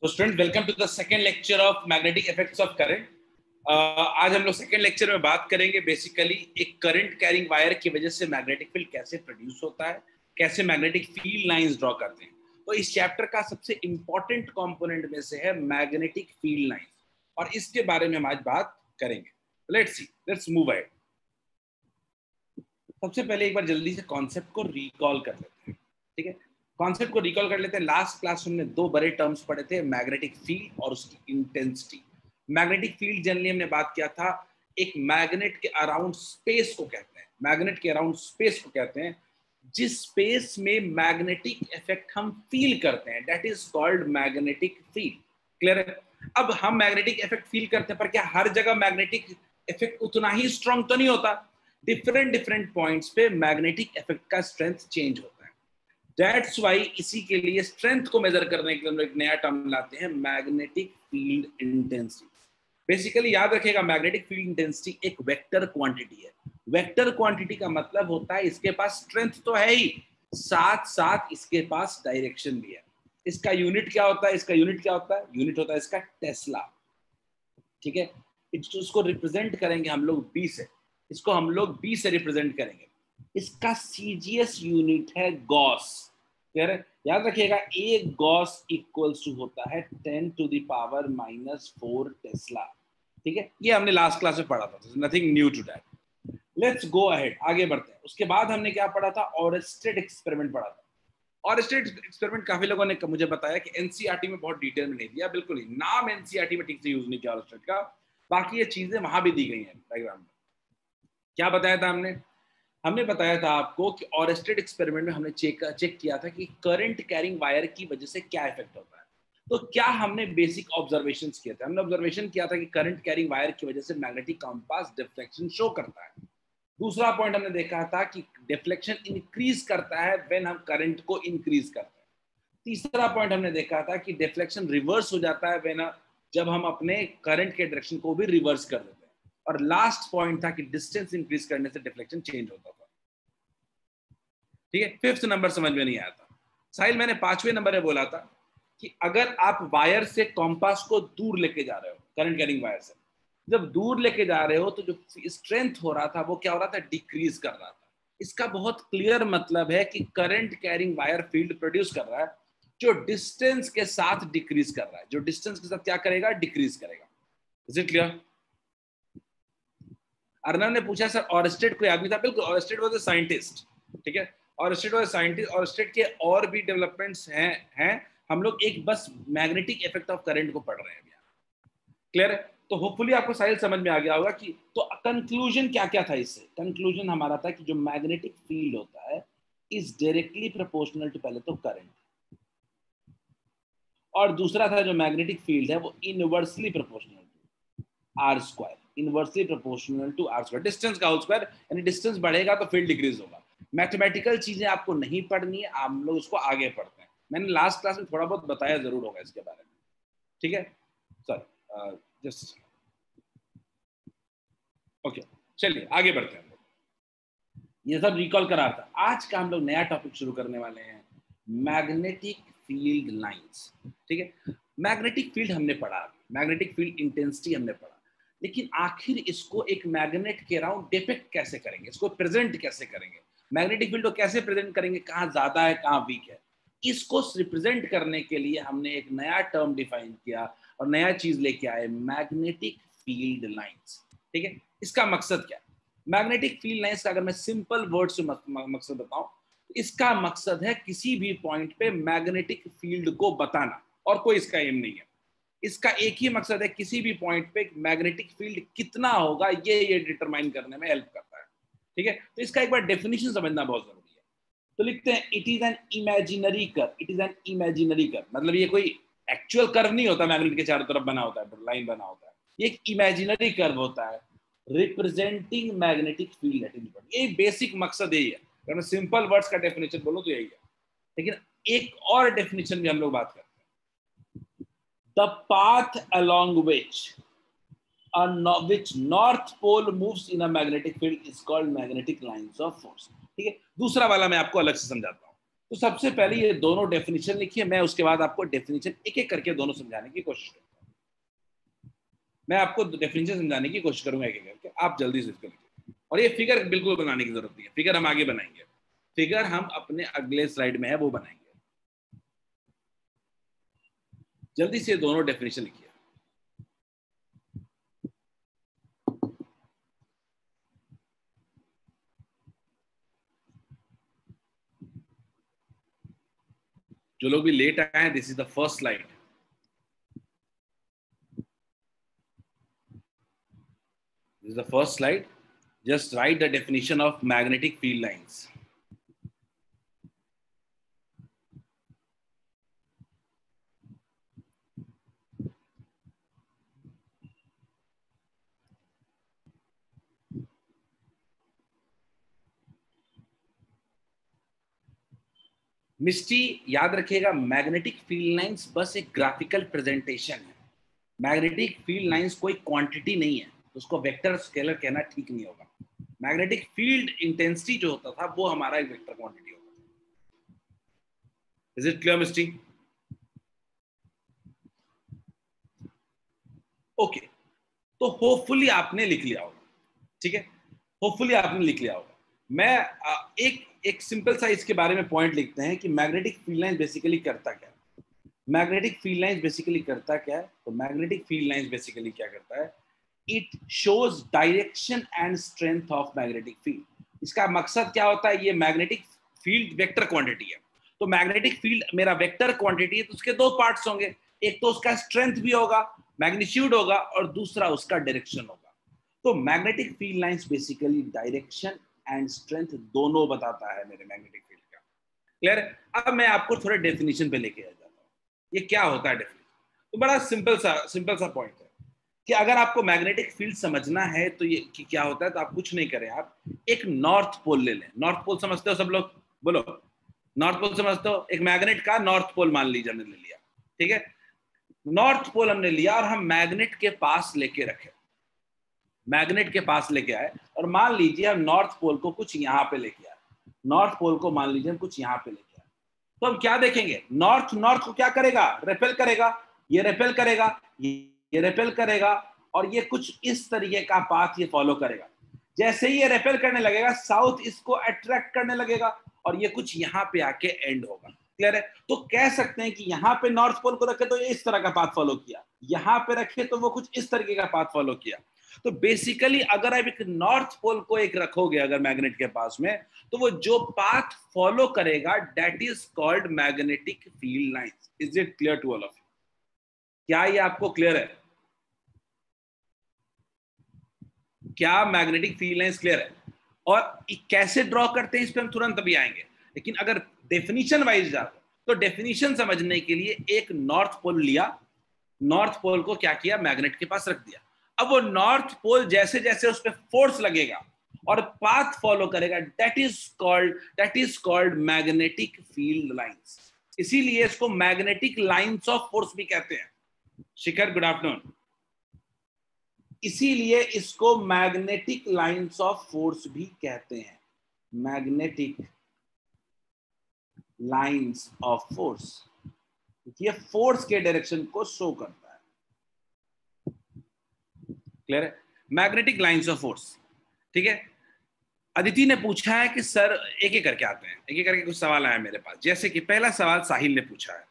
तो student welcome to the second lecture of magnetic effects of current. आज हम लोग सेकंड लेक्चर में बात करेंगे बेसिकली एक करंट कैरिंग वायर की वजह से मैग्नेटिक फील्ड कैसे प्रोड्यूस होता है, कैसे मैग्नेटिक फील्ड लाइंस ड्रॉ करते हैं। तो इस चैप्टर का सबसे इंपॉर्टेंट कंपोनेंट में से है मैग्नेटिक फील्ड लाइंस और इसके बारे में हम आज बात करेंगे। Let's move ahead. सबसे पहले एक बार जल्दी से कॉन्सेप्ट को रिकॉल कर लेते हैं, ठीक है। कॉन्सेप्ट को रिकॉल कर लेते हैं। लास्ट क्लास हमने दो बड़े टर्म्स पढ़े थे, मैग्नेटिक फील्ड और उसकी इंटेंसिटी। मैग्नेटिक फील्ड जनरली हमने बात किया था एक मैग्नेट के अराउंड स्पेस को कहते हैं, मैग्नेट के अराउंड स्पेस को कहते हैं जिस स्पेस में मैग्नेटिक इफेक्ट हम फील करते हैं, that is called magnetic field. Clear है? अब हम मैग्नेटिक इफेक्ट फील करते हैं, पर क्या हर जगह मैग्नेटिक इफेक्ट उतना ही स्ट्रांग तो नहीं होता। डिफरेंट पॉइंट्स पे मैग्नेटिक इफेक्ट का स्ट्रेंथ चेंज होता है। दैट्स वाई इसी के लिए स्ट्रेंथ को मेजर करने के लिए हम एक नया टर्म लाते हैं, मैग्नेटिक फील्ड इंटेंसिटी। बेसिकली याद रखिएगा, मैग्नेटिक फील्ड इंटेंसिटी एक वेक्टर क्वांटिटी है। वेक्टर क्वांटिटी का मतलब होता है इसके पास स्ट्रेंथ तो है ही, साथ साथ इसके पास डायरेक्शन भी है। इसका यूनिट क्या होता है? यूनिट होता है इसका टेस्ला, ठीक है। इसको रिप्रेजेंट करेंगे हम लोग बी से, इसको हम लोग बी से रिप्रेजेंट करेंगे। इसका सीजीएस यूनिट है गॉस। क्लियर है? याद रखिएगा, एक गॉस इक्वल्स टू होता है 10 टू द पावर -4 टेस्ला, ठीक है। ये हमने लास्ट क्लास में पढ़ा था, nothing new to that. Let's go ahead, आगे बढ़ते हैं। उसके बाद हमने क्या पढ़ा था? ऑरेस्टेड एक्सपेरिमेंट पढ़ा था। ऑरेस्टेड एक्सपेरिमेंट काफी लोगों ने मुझे बताया कि एनसीईआरटी में बहुत डिटेल में नहीं दिया, बिल्कुल ही नाम एनसीईआरटी में ठीक से यूज नहीं किया ऑरेस्टेड का, बाकी ये चीजें वहां भी दी गई हैं डायग्राम में। क्या बताया था हमने बताया था आपको कि ऑरेस्टेड एक्सपेरिमेंट में हमने चेक किया था कि करंट कैरिंग वायर की वजह से क्या इफेक्ट होता है। तो क्या हमने बेसिक ऑब्जर्वेशंस किए थे? हमने ऑब्जर्वेशन किया था कि करंट कैरिंग वायर की वजह से मैग्नेटिक कंपास डिफ्लेक्शन शो करता है। दूसरा पॉइंट हमने देखा था कि डिफ्लेक्शन इंक्रीज करता है व्हेन हम करंट को इंक्रीज करते हैं। तीसरा पॉइंट हमने देखा था कि डिफ्लेक्शन रिवर्स हो जाता है व्हेन जब हम अपने करंट के डायरेक्शन को भी रिवर्स कर देते हैं। और लास्ट पॉइंट था कि डिस्टेंस इंक्रीज करने से डिफ्लेक्शन चेंज होता था, ठीक है। फिफ्थ नंबर समझ में नहीं आया था साहिल, मैंने 5वें नंबर में बोला था कि अगर आप वायर से कॉम्पास को दूर लेके जा रहे हो, करंट कैरिंग वायर से जब दूर लेके जा रहे हो तो जो स्ट्रेंथ हो रहा था वो क्या हो रहा था? डिक्रीज कर रहा था। इसका बहुत क्लियर मतलब है कि current carrying wire field produce कर रहा है जो डिस्टेंस के साथ डिक्रीज कर रहा है, जो डिस्टेंस के साथ क्या करेगा? डिक्रीज करेगा। Is it clear? अर्नव ने पूछा सर ऑरेस्टेड को याद नहीं था। बिल्कुल, ऑरेस्टेड वाज अ साइंटिस्ट, ठीक है। ऑरेस्टेड वाज अ साइंटिस्ट। ऑरेस्टेड के और भी डेवलपमेंट्स हैं हम लोग एक बस मैग्नेटिक इफेक्ट ऑफ करंट को पढ़ रहे हैं। क्लियर है? तो होपफुली आपको साइल समझ में आ गया होगा कि तो कंक्लूजन क्या क्या था इससे। कंक्लूजन हमारा था कि जो मैग्नेटिक फील्ड होता है इज डायरेक्टली प्रोपोर्शनल टू पहले तो करंट, और दूसरा था जो मैग्नेटिक फील्ड है वो inversely proportional to R square, inversely proportional to R square, distance का होल स्क्वायर। यानी डिस्टेंस बढ़ेगा तो फील्ड डिक्रीज होगा। मैथमेटिकल चीजें आपको नहीं पढ़नी है, आप लोग उसको आगे पढ़ते हैं। मैंने लास्ट क्लास में थोड़ा बहुत बताया जरूर होगा इसके बारे में, ठीक है। सर जस्ट ओके, चलिए आगे बढ़ते हैं। ये सब रिकॉल करा था। आज का हम लोग नया टॉपिक शुरू करने वाले हैं, मैग्नेटिक फील्ड लाइंस, ठीक है। मैग्नेटिक फील्ड हमने पढ़ा, मैग्नेटिक फील्ड इंटेंसिटी हमने पढ़ा, लेकिन आखिर इसको एक मैग्नेट के अराउंड डिपिक्ट कैसे करेंगे, इसको प्रेजेंट कैसे करेंगे, मैग्नेटिक फील्ड को कैसे प्रेजेंट करेंगे, कहाँ ज्यादा है कहाँ वीक है। इसको रिप्रेजेंट करने के लिए हमने एक नया टर्म डिफाइन किया और नया चीज लेके आए, मैग्नेटिक फील्ड लाइंस, ठीक है। इसका मकसद क्या है? मैग्नेटिक फील्ड लाइंस का अगर मैं सिंपल वर्ड से मकसद बताऊं तो इसका मकसद है किसी भी पॉइंट पे मैग्नेटिक फील्ड को बताना, और कोई इसका एम नहीं है। इसका एक ही मकसद है, किसी भी पॉइंट पे मैग्नेटिक फील्ड कितना होगा ये डिटरमाइन करने में हेल्प करता है, ठीक है। तो इसका एक बार डेफिनेशन समझना बहुत जरूरी है। तो लिखते हैं it is an imaginary curve, it is an imaginary curve, मतलब ये कोई एक्चुअल कर्व नहीं होता, मैग्नेट के चारों तरफ बना होता है, लाइन बना होता है, ये एक इमेजिनरी कर्व होता है representing magnetic field eight any point. ये बेसिक मकसद यही है। अगर मैं सिंपल वर्ड्स का डेफिनेशन बोलूं तो यही है, लेकिन एक और डेफिनेशन भी हम लोग बात करते हैं, the path along which north pole moves in a magnetic field is called magnetic lines of force, ठीक है। दूसरा वाला मैं आपको अलग से समझाता हूं। तो सबसे पहले ये दोनों डेफिनेशन लिखिए, मैं उसके बाद आपको डेफिनेशन एक एक करके दोनों समझाने की कोशिश करता हूँ। मैं आपको डेफिनेशन समझाने की कोशिश करूंगा एक एक करके, आप जल्दी से इसको लिखिए। और ये फिगर बिल्कुल बनाने की जरूरत नहीं है, फिगर हम आगे बनाएंगे, फिगर हम अपने अगले स्लाइड में है वो बनाएंगे। जल्दी से दोनों डेफिनेशन लिखिए। जो लोग भी लेट आए हैं, this is the first slide. This is the first slide. Just write the definition of magnetic field lines. मिस्टी, याद रखिएगा, मैग्नेटिक फील्ड लाइंस बस एक ग्राफिकल प्रेजेंटेशन है। मैग्नेटिक फील्ड लाइंस कोई क्वांटिटी नहीं है, तो उसको वेक्टर स्केलर कहना ठीक नहीं होगा। मैग्नेटिक फील्ड इंटेंसिटी जो होता था वो हमारा एक वेक्टर क्वांटिटी होता था। Is it clear Misty? Okay, तो होपफुली आपने लिख लिया होगा, ठीक है, होपफुली आपने लिख लिया होगा। मैं एक एक सिंपल सा इसके बारे में पॉइंट लिखते हैं कि मैग्नेटिक फील्ड लाइन बेसिकली करता क्या है। मैग्नेटिक फील्ड लाइंस बेसिकली करता क्या है? तो मैग्नेटिक फील्ड लाइंस बेसिकली क्या करता है, it shows direction and strength of magnetic field. इसका मकसद क्या होता है, ये मैग्नेटिक फील्ड वेक्टर क्वांटिटी है, तो मैग्नेटिक फील्ड मेरा वेक्टर क्वांटिटी है, तो उसके दो पार्ट्स होंगे, एक तो उसका स्ट्रेंथ भी होगा, मैग्नीट्यूड होगा, और दूसरा उसका डायरेक्शन होगा। तो magnetic field lines basically direction and strength दोनों बताता है मेरे मैग्नेटिक फील्ड का। क्लियर? अब मैं आपको थोड़ा डेफिनेशन पे लेके आ जाता हूँ, ये क्या होता है डेफिनेशन। तो बड़ा सिंपल सा पॉइंट है कि अगर आपको मैग्नेटिक फील्ड समझना है तो ये कि क्या होता है, तो आप कुछ नहीं करें, आप एक नॉर्थ पोल ले लें। नॉर्थ पोल समझते हो सब लोग? बोलो, नॉर्थ पोल समझते हो? एक मैग्नेट का नॉर्थ पोल मान लीजिए हमने ले लिया, ठीक है, नॉर्थ पोल हमने लिया और हम मैग्नेट के पास लेके रखे, मैग्नेट के पास लेके आए, और मान लीजिए हम नॉर्थ पोल को कुछ यहाँ पे लेके आए, नॉर्थ पोल को मान लीजिए हम कुछ यहाँ पे लेके आए, तो हम क्या देखेंगे, नॉर्थ नॉर्थ को क्या करेगा, रेपेल करेगा, ये रेपेल करेगा, ये रेपेल करेगा, और ये कुछ इस तरीके का पाथ ये फॉलो करेगा। जैसे ही ये रेपेल करने लगेगा, साउथ इसको अट्रैक्ट करने लगेगा, और ये कुछ यहाँ पे आके एंड होगा। क्लियर है? तो कह सकते हैं कि यहाँ पे नॉर्थ पोल को रखे तो ये इस तरह का पाथ फॉलो किया, यहाँ पे रखे तो वो कुछ इस तरीके का पाथ फॉलो किया। तो बेसिकली अगर आप एक नॉर्थ पोल को एक रखोगे अगर मैग्नेट के पास में, तो वो जो पाथ फॉलो करेगा that is called magnetic field lines. Is it clear to all of you? क्या ये आपको क्लियर है? क्या मैग्नेटिक फील्ड लाइंस क्लियर है? और कैसे ड्रॉ करते हैं इस पे हम तुरंत अभी आएंगे, लेकिन अगर डेफिनेशन वाइज जाओ तो डेफिनेशन समझने के लिए एक नॉर्थ पोल लिया, नॉर्थ पोल को क्या किया, मैग्नेट के पास रख दिया। अब वो नॉर्थ पोल जैसे जैसे उस पर फोर्स लगेगा और पाथ फॉलो करेगा, that is called magnetic field lines. इसीलिए इसको मैग्नेटिक लाइंस ऑफ फोर्स भी कहते हैं। शिखर, गुड आफ्टरनून। इसीलिए इसको मैग्नेटिक लाइंस ऑफ फोर्स भी कहते हैं, मैग्नेटिक लाइंस ऑफ फोर्स, ये फोर्स के डायरेक्शन को शो करता है। क्लियर है? मैग्नेटिक लाइंस ऑफ फोर्स, ठीक है। अदिति ने पूछा है कि सर, एक एक करके आते हैं, एक एक करके कुछ सवाल आया मेरे पास। जैसे कि पहला सवाल साहिल ने पूछा है,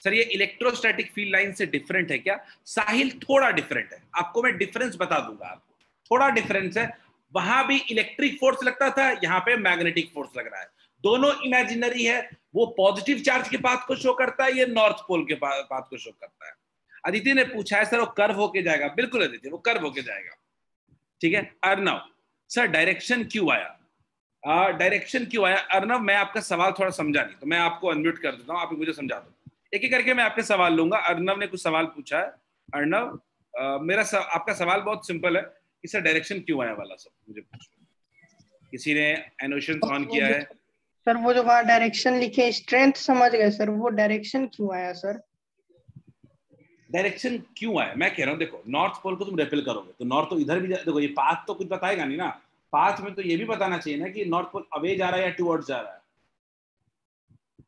सर ये इलेक्ट्रोस्टैटिक फील्ड लाइन से डिफरेंट है क्या? साहिल, थोड़ा डिफरेंट है, आपको मैं डिफरेंस बता दूंगा, आपको थोड़ा डिफरेंस है। वहां भी इलेक्ट्रिक फोर्स लगता था, यहाँ पे मैग्नेटिक फोर्स लग रहा है, दोनों इमेजिनरी है। वो पॉजिटिव चार्ज के पाथ को शो करता है, ये नॉर्थ पोल के पाथ को शो करता है। अदिति ने पूछा है सर वो कर्व होके जाएगा? बिल्कुल अदिति, वो कर्व होके जाएगा, ठीक है। अर्नव, सर डायरेक्शन क्यों आया? डायरेक्शन क्यों आया? अर्नव, मैं आपका सवाल थोड़ा समझा नहीं, तो मैं आपको अनम्यूट कर देता हूँ, आप मुझे समझा दो। एक एक करके मैं आपके सवाल लूंगा। अर्नव ने कुछ सवाल पूछा है। अर्नव, आपका सवाल बहुत सिंपल है कि सर डायरेक्शन क्यों आया वाला, सब मुझे पूछो। किसी ने एनोशन ऑन किया है? सर वो जो वहाँ डायरेक्शन लिखे, स्ट्रेंथ समझ गए सर, वो डायरेक्शन क्यों आया सर? डायरेक्शन क्यों आया मैं कह रहा हूँ, देखो नॉर्थ पोल को तुम रेपेल करोगे तो नॉर्थ तो इधर भी देखो, ये पाथ तो कुछ बताएगा नहीं ना, पाथ में तो ये भी बताना चाहिए ना कि नॉर्थ पोल अवे जा रहा है या टुवर्ड्स जा रहा है।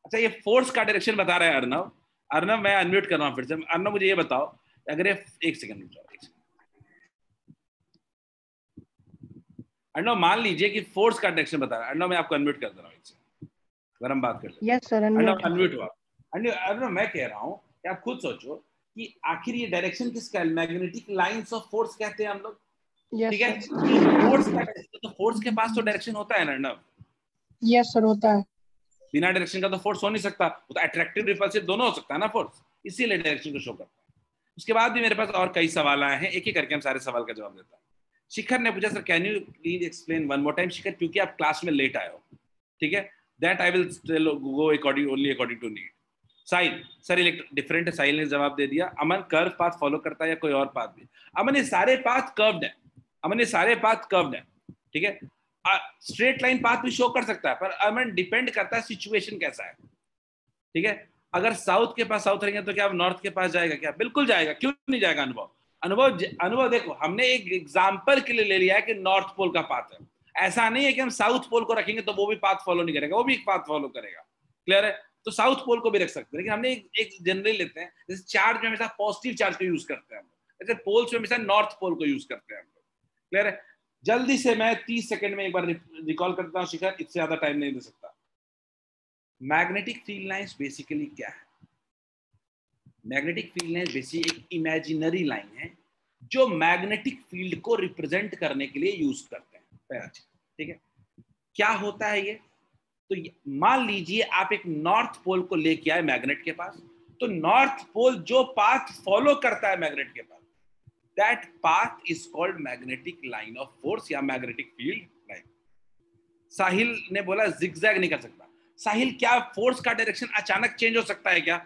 अच्छा, ये फोर्स का डायरेक्शन बता रहा है अर्नव। अर्नव मैं अनम्यूट कर रहा हूँ फिर से। अर्नव मुझे ये बताओ, अगर ये एक सेकंड अर्नव, मान लीजिए कि फोर्स का डायरेक्शन बता रहा है। अर्नव मैं आपको अनम्यूट कर दे रहा हूँ, अगर हम बात कर लेते हैं। Yes sir, Arnav unmute. Unmute हुआ। अर्नव मैं कह रहा हूँ कि आप खुद सोचो कि आखिर ये डायरेक्शन किसका है? मैग्नेटिक लाइंस ऑफ फोर्स कहते हैं हम लोग, ठीक यस है। सर। फोर्स का, तो फोर्स के पास तो डायरेक्शन होता है ना अर्नव। यस सर, होता है। बिना डायरेक्शन का तो फोर्स हो नहीं सकता, वो तो अट्रैक्टिव रिपल्सिव दोनों हो सकता है ना फोर्स, इसीलिए डायरेक्शन को शो करता है। उसके बाद भी मेरे पास और कई सवाल आए हैं, एक एक करके हम सारे सवाल का जवाब देता हूँ। शिखर ने पूछा, sir can you please explain one more time. Shikhar, क्योंकि आप क्लास में लेट आए हो, ठीक है, that I will go according only according to need. Sahil, sir different है, साहिल ने जवाब दे दिया। अमन, कर्व पाथ फॉलो करता है या कोई और पाथ भी? अमन, ये सारे पाथ कर्व्ड है। अमन, ये सारे पाथ कर्व्ड है, ठीक है। स्ट्रेट लाइन पाथ भी शो कर सकता है, पर अमन डिपेंड करता है सिचुएशन कैसा है, ठीक है। अगर साउथ के पास साउथ रहेंगे तो क्या नॉर्थ के पास जाएगा? क्या बिल्कुल जाएगा, क्यों नहीं जाएगा? अनुभव अनुभव अनुभव देखो, हमने एक एग्जाम्पल के लिए ले लिया है कि नॉर्थ पोल का पाथ है। ऐसा नहीं है कि हम साउथ पोल को रखेंगे तो वो भी पाथ फॉलो नहीं करेगा, वो भी एक पाथ फॉलो करेगा। क्लियर है? तो साउथ पोल को भी रख सकते हैं, लेकिन हमने एक जनरल लेते हैं। जैसे चार्ज में हमेशा पॉजिटिव चार्ज को यूज करते हैं हम लोग, जैसे पोल्स में हमेशा नॉर्थ पोल को यूज करते हैं हम लोग। क्लियर है? जल्दी से मैं 30 सेकंड में एक बार रिकॉल करता हूँ शिखर, इससे ज्यादा टाइम नहीं दे सकता। मैग्नेटिक फील्ड लाइंस बेसिकली क्या है? मैग्नेटिक फील्ड लाइन बेसिकली एक इमेजिनरी लाइन है जो मैग्नेटिक फील्ड को रिप्रेजेंट करने के लिए यूज करते हैं, पहला चीज, ठीक है। क्या होता है ये? तो मान लीजिए आप एक नॉर्थ पोल को लेके आए मैग्नेट के पास, तो नॉर्थ पोल जो पाथ फॉलो करता है मैग्नेट के पास, that path is called magnetic line of force या मैग्नेटिक फील्ड लाइन। साहिल ने बोला जिगजैग नहीं कर सकता। साहिल, क्या फोर्स का डायरेक्शन अचानक चेंज हो सकता है क्या?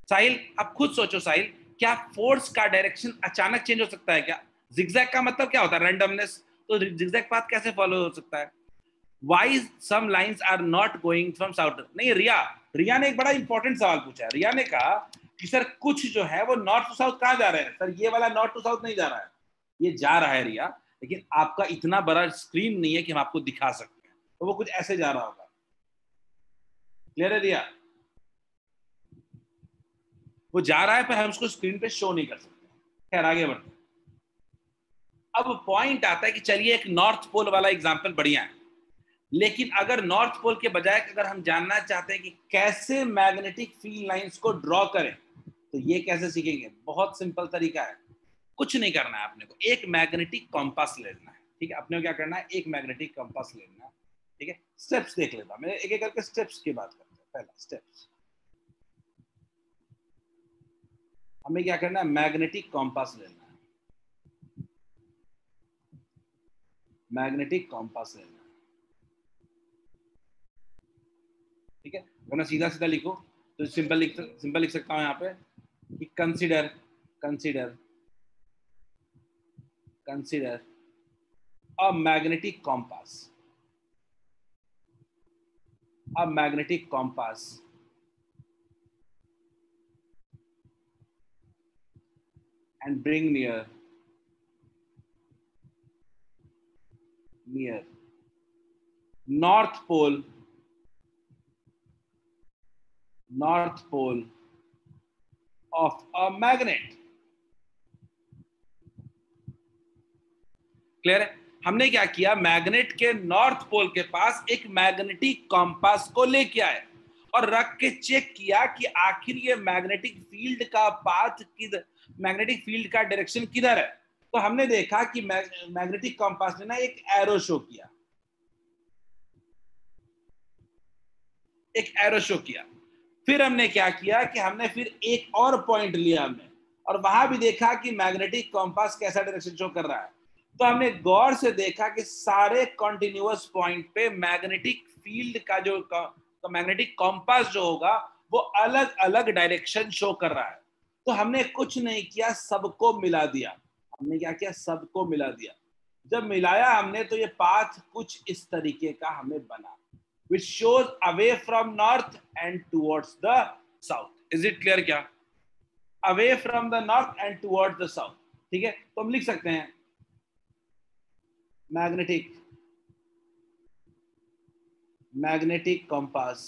साहिल, आप खुद सोचो साहिल, क्या फोर्स का डायरेक्शन अचानक चेंज हो सकता है क्या? जिगजैग का मतलब क्या होता है? रैंडमनेस। तो जिगजैग पाथ कैसे फॉलो हो सकता है? Why some lines are not going from south? नहीं, रिया ने एक बड़ा इंपॉर्टेंट सवाल पूछा है। रिया ने कहा कि सर कुछ जो है वो नॉर्थ टू साउथ कहाँ जा रहे हैं? सर ये वाला नॉर्थ टू साउथ नहीं जा रहा है, ये जा रहा है रिया, लेकिन आपका इतना बड़ा स्क्रीन नहीं है कि हम आपको दिखा सकते हैं, तो वो कुछ ऐसे जा रहा होगा। क्लियर है रिया? वो जा रहा है पर हम उसको स्क्रीन पे शो नहीं कर सकते। खैर आगे बढ़ते हैं। अब पॉइंट आता है कि चलिए एक नॉर्थ पोल वाला एग्जांपल बढ़िया है, लेकिन अगर नॉर्थ पोल के बजाय अगर हम जानना चाहते हैं कि कैसे मैग्नेटिक फील्ड लाइंस को ड्रॉ करें, तो ये कैसे सीखेंगे? बहुत सिंपल तरीका है, कुछ नहीं करना है आपने को, एक मैग्नेटिक कंपास लेना है, ठीक है। अपने को क्या करना है? एक मैग्नेटिक कंपास लेना है, ठीक है। स्टेप्स देख लेता हूं मैं, एक एक करके स्टेप्स की बात करते हैं। पहला स्टेप्स, हमें क्या करना है? मैग्नेटिक कंपास लेना है, मैग्नेटिक कंपास लेना है, ठीक है। वरना सीधा सीधा लिखो तो सिंपल लिख सकता हूं यहाँ पे कि consider consider consider a magnetic compass, a magnetic compass and bring near north pole of a magnet। Clear है? हमने क्या किया? मैग्नेट के नॉर्थ पोल के पास एक मैग्नेटिक कंपास को लेके आए और रख के चेक किया कि आखिर ये मैग्नेटिक फील्ड का पाथ किधर, मैग्नेटिक फील्ड का डायरेक्शन किधर है। तो हमने देखा कि मैग्नेटिक कंपास ने ना एक एरो शो किया, एक एरो शो किया। फिर हमने क्या किया कि हमने फिर एक और पॉइंट लिया हमने, और वहां भी देखा कि मैग्नेटिक कंपास कैसा डायरेक्शन शो कर रहा है। तो हमने गौर से देखा कि सारे कॉन्टिन्यूअस पॉइंट पे मैग्नेटिक फील्ड का जो मैग्नेटिक कंपास जो होगा वो अलग अलग डायरेक्शन शो कर रहा है। तो हमने कुछ नहीं किया, सबको मिला दिया। हमने क्या किया? सबको मिला दिया। जब मिलाया हमने तो ये पाथ कुछ इस तरीके का हमें बना, which shows away from north and towards the south. Is it clear क्या? Away from the north and towards the south. ठीक है, तो हम लिख सकते हैं magnetic compass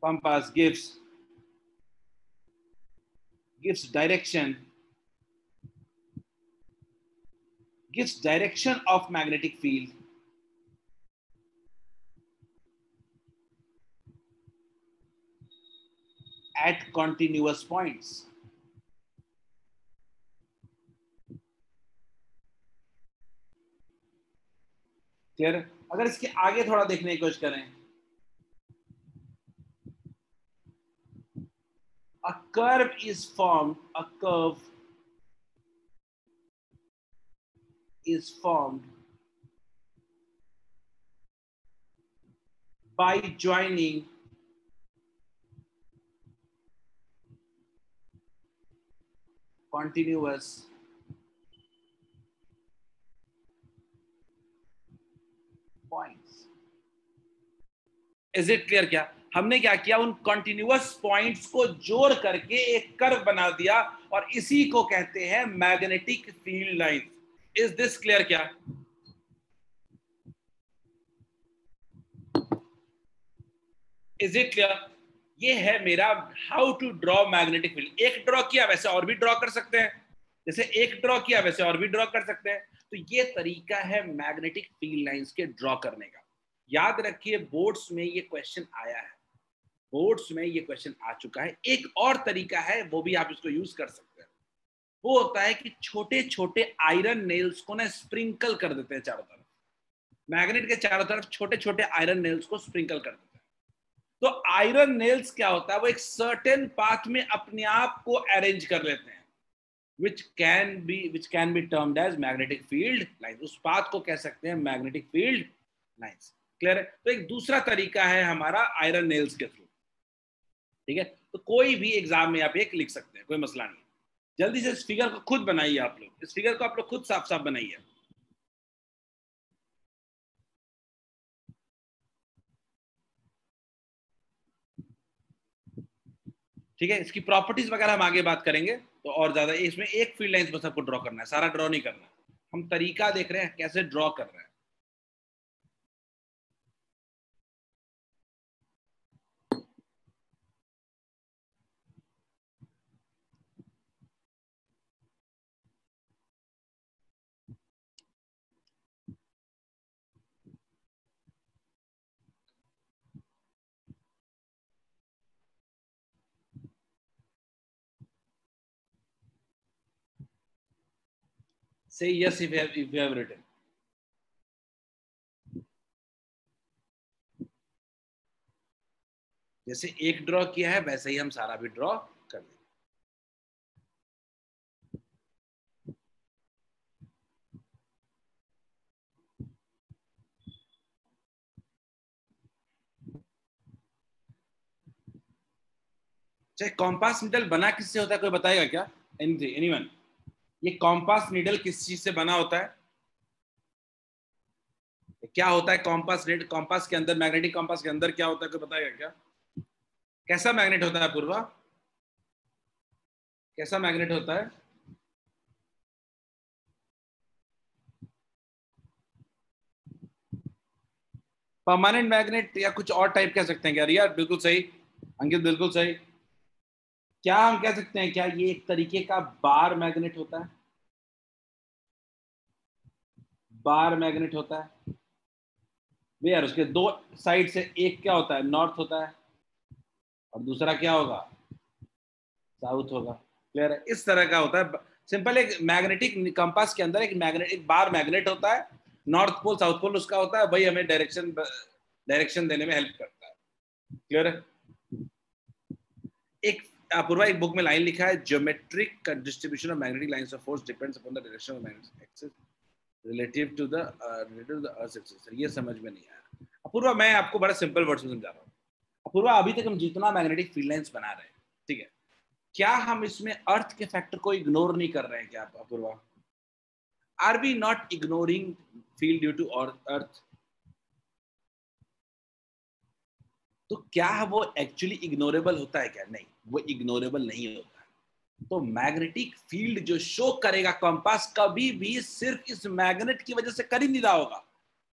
compass gives direction of magnetic field at continuous points. Clear? अगर इसके आगे थोड़ा देखने की कोशिश करें, a curve is formed by joining continuous points. Is it clear? क्या हमने क्या किया, उन कंटिन्यूअस पॉइंट्स को जोड़ करके एक कर्व बना दिया और इसी को कहते हैं magnetic field line. Is this clear? क्या इज इट क्लियर? ये है मेरा how to draw magnetic field. एक ड्रॉ किया वैसे और भी ड्रॉ कर सकते हैं, जैसे एक ड्रॉ किया वैसे और भी ड्रॉ कर सकते हैं. तो ये तरीका है मैग्नेटिक फील्ड लाइंस के ड्रॉ करने का. याद रखिए बोर्ड्स में ये क्वेश्चन आया है, बोर्ड्स में ये क्वेश्चन आ चुका है. एक और तरीका है, वो भी आप इसको यूज कर सकते हैं. वो होता है कि छोटे छोटे आयरन नेल्स को ना स्प्रिंकल कर देते हैं चारों तरफ. मैग्नेट के चारों तरफ छोटे छोटे आयरन नेल्स को स्प्रिंकल कर देते हैं. तो आयरन नेल्स क्या होता है, वो एक सर्टेन पाथ में अपने आप को अरेंज कर लेते हैं, which can be termed as magnetic field lines. उस पाथ को कह सकते हैं मैग्नेटिक फील्ड लाइंस. क्लियर है? तो एक दूसरा तरीका है हमारा आयरन नेल्स के थ्रू. ठीक है? तो कोई भी एग्जाम में आप एक लिख सकते हैं, कोई मसला नहीं. जल्दी से इस फिगर को खुद बनाइए आप लोग, इस फिगर को आप लोग खुद साफ साफ बनाइए. ठीक है? इसकी प्रॉपर्टीज वगैरह हम आगे बात करेंगे. तो और ज्यादा इसमें एक फील्ड लाइंस बस आपको ड्रॉ करना है, सारा ड्रॉ नहीं करना. हम तरीका देख रहे हैं कैसे ड्रॉ कर रहे हैं. Say yes if you have written. जैसे एक ड्रॉ किया है वैसे ही हम सारा भी ड्रॉ कर देंगे. चाहे कॉम्पास नीडल बना किससे होता है, कोई बताएगा क्या? एनीवन? ये कॉम्पास नीडल किस चीज से बना होता है? क्या होता है कॉम्पास नीडल? कॉम्पास के अंदर, मैग्नेटिक कॉम्पास के अंदर क्या होता है, कोई बताएगा क्या? कैसा मैग्नेट होता है पूर्वा? कैसा मैग्नेट होता है? परमानेंट मैग्नेट या कुछ और टाइप कह सकते हैं क्या? रिया बिल्कुल सही, अंकित बिल्कुल सही. क्या हम कह सकते हैं क्या ये एक तरीके का बार मैग्नेट होता है? बार मैग्नेट होता है. वेयर उसके दो साइड से एक क्या होता है, नॉर्थ होता है, और दूसरा क्या होगा, साउथ होगा. क्लियर है? इस तरह का होता है सिंपल. एक मैग्नेटिक कंपास के अंदर एक बार मैग्नेट होता है, नॉर्थ पोल साउथ पोल उसका होता है, वही हमें डायरेक्शन देने में हेल्प करता है. क्लियर है? एक पूर्वा एक बुक में लाइन लिखा है, geometric distribution of magnetic lines of force depends upon the direction of magnetic axis relative to the earth axis. ये समझ में नहीं आया. अपूर्वा मैं आपको बड़ा सिंपल वर्ड्स में समझा रहा हूँ. अपूर्वा अभी तक हम जितना मैग्नेटिक फील्ड लाइंस बना रहे हैं, ठीक है, क्या हम इसमें अर्थ के फैक्टर को इग्नोर नहीं कर रहे हैं क्या Apoorva? Are we not ignoring field due to earth? तो क्या वो एक्चुअली इग्नोरेबल होता है क्या? नहीं, वो इग्नोरेबल नहीं होता है. तो मैग्नेटिक फील्ड जो शो करेगा कंपास, कभी भी सिर्फ इस मैग्नेट की वजह से कर ही नहीं रहा होगा.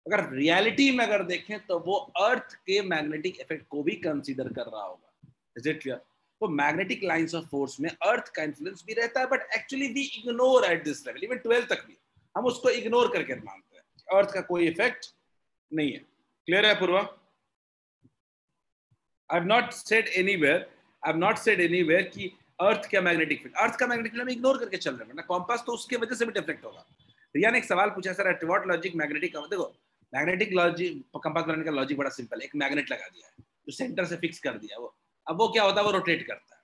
अगर रियलिटी में अगर देखें तो वो अर्थ के मैग्नेटिक इफेक्ट को भी कंसीडर कर रहा होगा। Is it clear? तो मैग्नेटिक लाइंस ऑफ फोर्स में अर्थ का इन्फ्लुएंस भी रहता है, but actually we ignore at this level, even 12 तक भी हम उसको इग्नोर करके मानते हैं, अर्थ का कोई इफेक्ट नहीं है। क्लियर है Purva? I have not said anywhere कि अर्थ का मैग्नेटिक फील्ड, अर्थ का मैग्नेटिक फील्ड हम इग्नोर करके चल रहे हैं ना, कॉम्पास तो उसके वजह से भी डिफेक्ट होगा। रिया ने एक सवाल पूछा, sir at what logic magnetic, देखो मैग्नेटिक लॉजिक, कंपास बनाने का लॉजिक बड़ा सिंपल है, एक मैग्नेट लगा दिया है जो सेंटर से फिक्स कर दिया, वो अब वो क्या होता है, वो रोटेट करता है।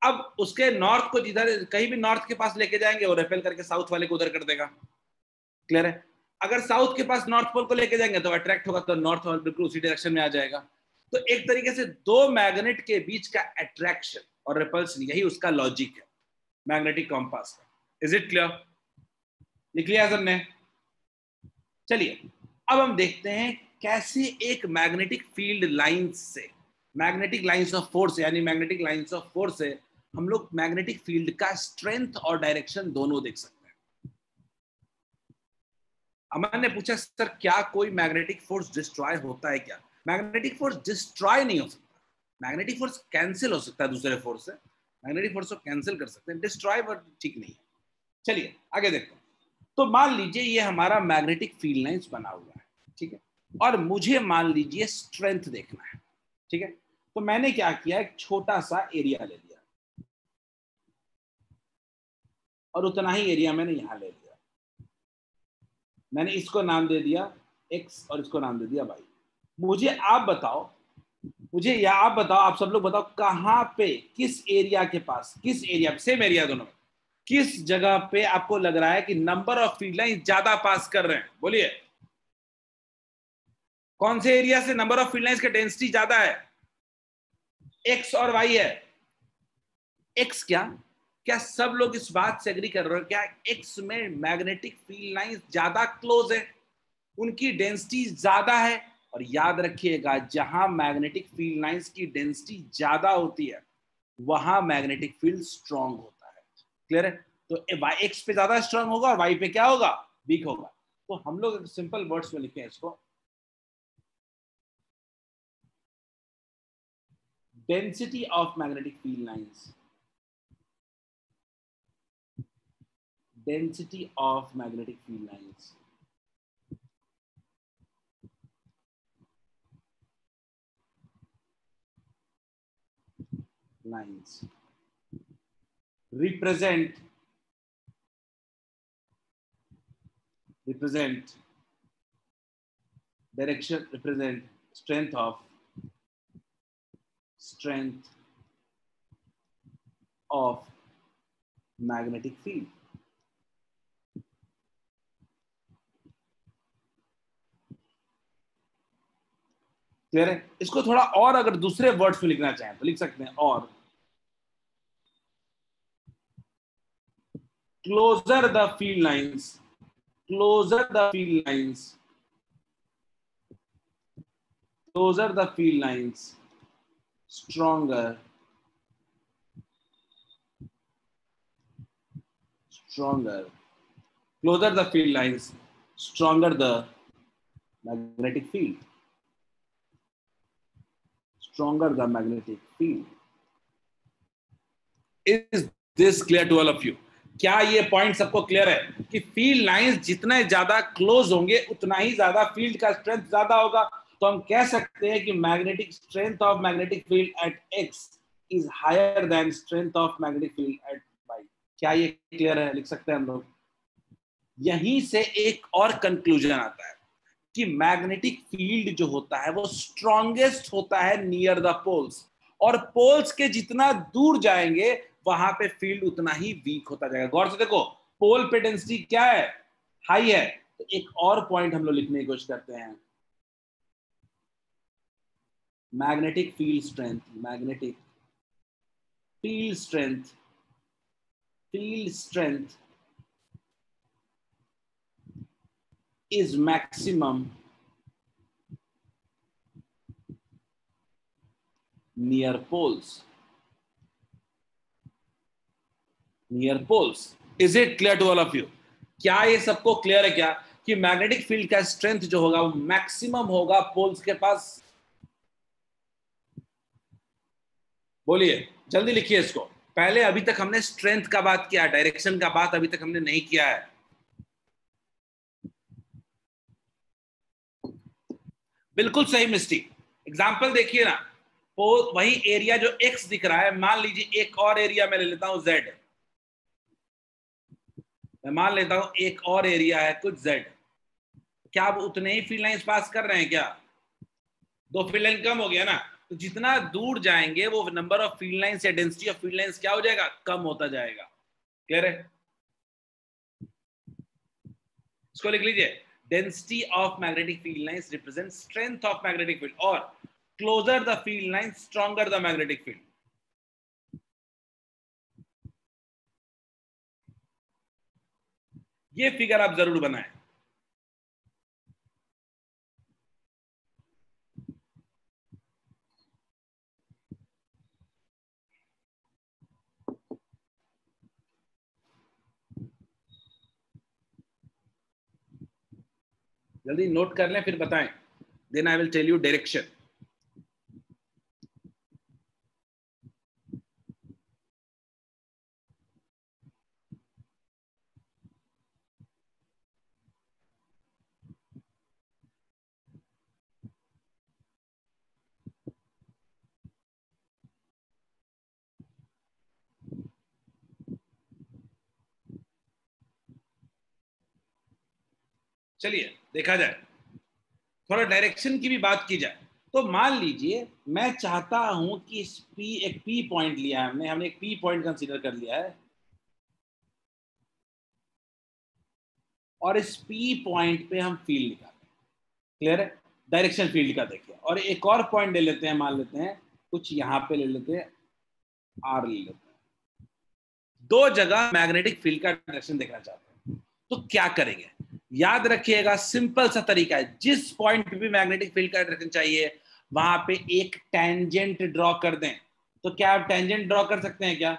अब उसके नॉर्थ को जिधर कहीं भी नॉर्थ के पास लेके जाएंगे वो रिपेल करके साउथ वाले को उधर कर देगा। क्लियर है? अगर साउथ के पास नॉर्थ पोल को लेके जाएंगे तो अट्रैक्ट होगा, तो नॉर्थ वाला बिल्कुल उसी डायरेक्शन में आ जाएगा। तो एक तरीके से दो मैग्नेट के बीच का अट्रैक्शन और रिपल्सन, यही उसका लॉजिक है मैग्नेटिक कंपास का। Is it clear? लिख लिया सबने? चलिए अब हम देखते हैं कैसे एक मैग्नेटिक फील्ड लाइंस से, मैग्नेटिक लाइंस ऑफ फोर्स यानी मैग्नेटिक लाइंस ऑफ फोर्स से हम लोग मैग्नेटिक फील्ड का स्ट्रेंथ और डायरेक्शन दोनों देख सकते हैं। अमन ने पूछा, सर क्या कोई मैग्नेटिक फोर्स डिस्ट्रॉय होता है क्या? मैग्नेटिक फोर्स डिस्ट्रॉय नहीं हो सकता, मैग्नेटिक फोर्स कैंसिल हो सकता है दूसरे फोर्स से, मैग्नेटिक फोर्स को कैंसिल कर सकते हैं, डिस्ट्रॉय ठीक नहीं है। चलिए आगे देखते हैं। तो मान लीजिए ये हमारा मैग्नेटिक फील्ड लाइंस बना हुआ है, ठीक है, और मुझे मान लीजिए स्ट्रेंथ देखना है, ठीक है। तो मैंने क्या किया, एक छोटा सा एरिया ले लिया और उतना ही एरिया मैंने यहां ले लिया, मैंने इसको नाम दे दिया x और इसको नाम दे दिया y। मुझे आप बताओ, आप सब लोग बताओ कहां पे, किस एरिया के पास, किस एरिया, सेम एरिया दोनों में, किस जगह पे आपको लग रहा है कि नंबर ऑफ फील्ड लाइन ज्यादा पास कर रहे हैं? बोलिए कौन से एरिया से नंबर ऑफ फील्ड लाइंस का डेंसिटी ज्यादा है? x और y है। x क्या सब लोग इस बात से एग्री कर रहे हो क्या x में मैग्नेटिक फील्ड लाइंस ज्यादा क्लोज है, उनकी डेंसिटी ज्यादा है? और याद रखिएगा जहां मैग्नेटिक फील्ड लाइंस की डेंसिटी ज्यादा होती है वहां मैग्नेटिक फील्ड स्ट्रांग होता है। क्लियर है? तो x पे ज्यादा स्ट्रांग होगा और y पे क्या होगा, वीक होगा। तो हम लोग सिंपल वर्ड्स में लिखे हैं इसको, density of magnetic field lines, density of magnetic field lines represent direction, represent strength of magnetic field। Clear है? इसको थोड़ा और अगर दूसरे वर्ड्स में लिखना चाहें तो लिख सकते हैं, और closer the field lines, closer the field lines, closer the field lines, stronger closer the field lines, stronger the magnetic field, stronger the magnetic field। Is this clear to all of you? क्या ये point सबको clear है कि field lines जितने ज्यादा close होंगे उतना ही ज्यादा फील्ड का स्ट्रेंथ ज्यादा होगा? तो हम कह सकते हैं कि magnetic strength of magnetic field at x is higher than strength of magnetic field at y। क्या ये क्लियर है? लिख सकते हैं हम लोग। यहीं से एक और कंक्लूजन आता है कि मैग्नेटिक फील्ड जो होता है वो स्ट्रॉन्गेस्ट होता है नियर द पोल्स, और पोल्स के जितना दूर जाएंगे वहां पे फील्ड उतना ही वीक होता जाएगा। गौर से देखो, पोल पे डेंसिटी क्या है, हाई है। तो एक और पॉइंट हम लोग लिखने की कोशिश करते हैं, magnetic field strength, magnetic field strength is maximum near poles, near poles। Is it clear to all of you? क्या ये सबको क्लियर है क्या कि मैग्नेटिक फील्ड का स्ट्रेंथ जो होगा वो मैक्सिमम होगा पोल्स के पास? बोलिए, जल्दी लिखिए इसको। पहले अभी तक हमने स्ट्रेंथ का बात किया, डायरेक्शन का बात अभी तक हमने नहीं किया है। बिल्कुल सही मिस्टी। एग्जाम्पल देखिए ना, वही एरिया जो एक्स दिख रहा है, मान लीजिए एक और एरिया मैं ले लेता हूं जेड। मैं मान लेता हूं एक और एरिया है कुछ जेड। क्या आप उतने ही फील्ड लाइंस पास कर रहे हैं क्या? दो फील्ड लाइन कम हो गया ना, तो जितना दूर जाएंगे वो नंबर ऑफ फील्ड लाइंस या डेंसिटी ऑफ फील्ड लाइंस क्या हो जाएगा? कम होता जाएगा। क्लियर है? इसको लिख लीजिए, density of magnetic field lines represent strength of magnetic field, और closer the field line stronger the magnetic field. ये फिगर आप जरूर बनाएं। जल्दी नोट कर लें फिर बताएं, then I will tell you direction. चलिए देखा जाए, थोड़ा डायरेक्शन की भी बात की जाए। तो मान लीजिए मैं चाहता हूं कि इस एक पी पॉइंट लिया है, हमने एक पी पॉइंट कंसीडर कर लिया है, और इस पी पॉइंट पे हम फील्ड निकालें। क्लियर है? डायरेक्शन फील्ड का देखिए, और एक और पॉइंट ले लेते हैं, मान लेते हैं कुछ यहां पे ले लेते हैं, आर ले लेते हैं। दो जगह मैग्नेटिक फील्ड का डायरेक्शन देखना चाहते हैं, तो क्या करेंगे? याद रखिएगा, सिंपल सा तरीका है, जिस पॉइंट पे भी मैग्नेटिक फील्ड का डायरेक्शन चाहिए वहां पे एक टेंजेंट ड्रॉ कर दें। तो क्या आप टेंजेंट ड्रॉ कर सकते हैं क्या?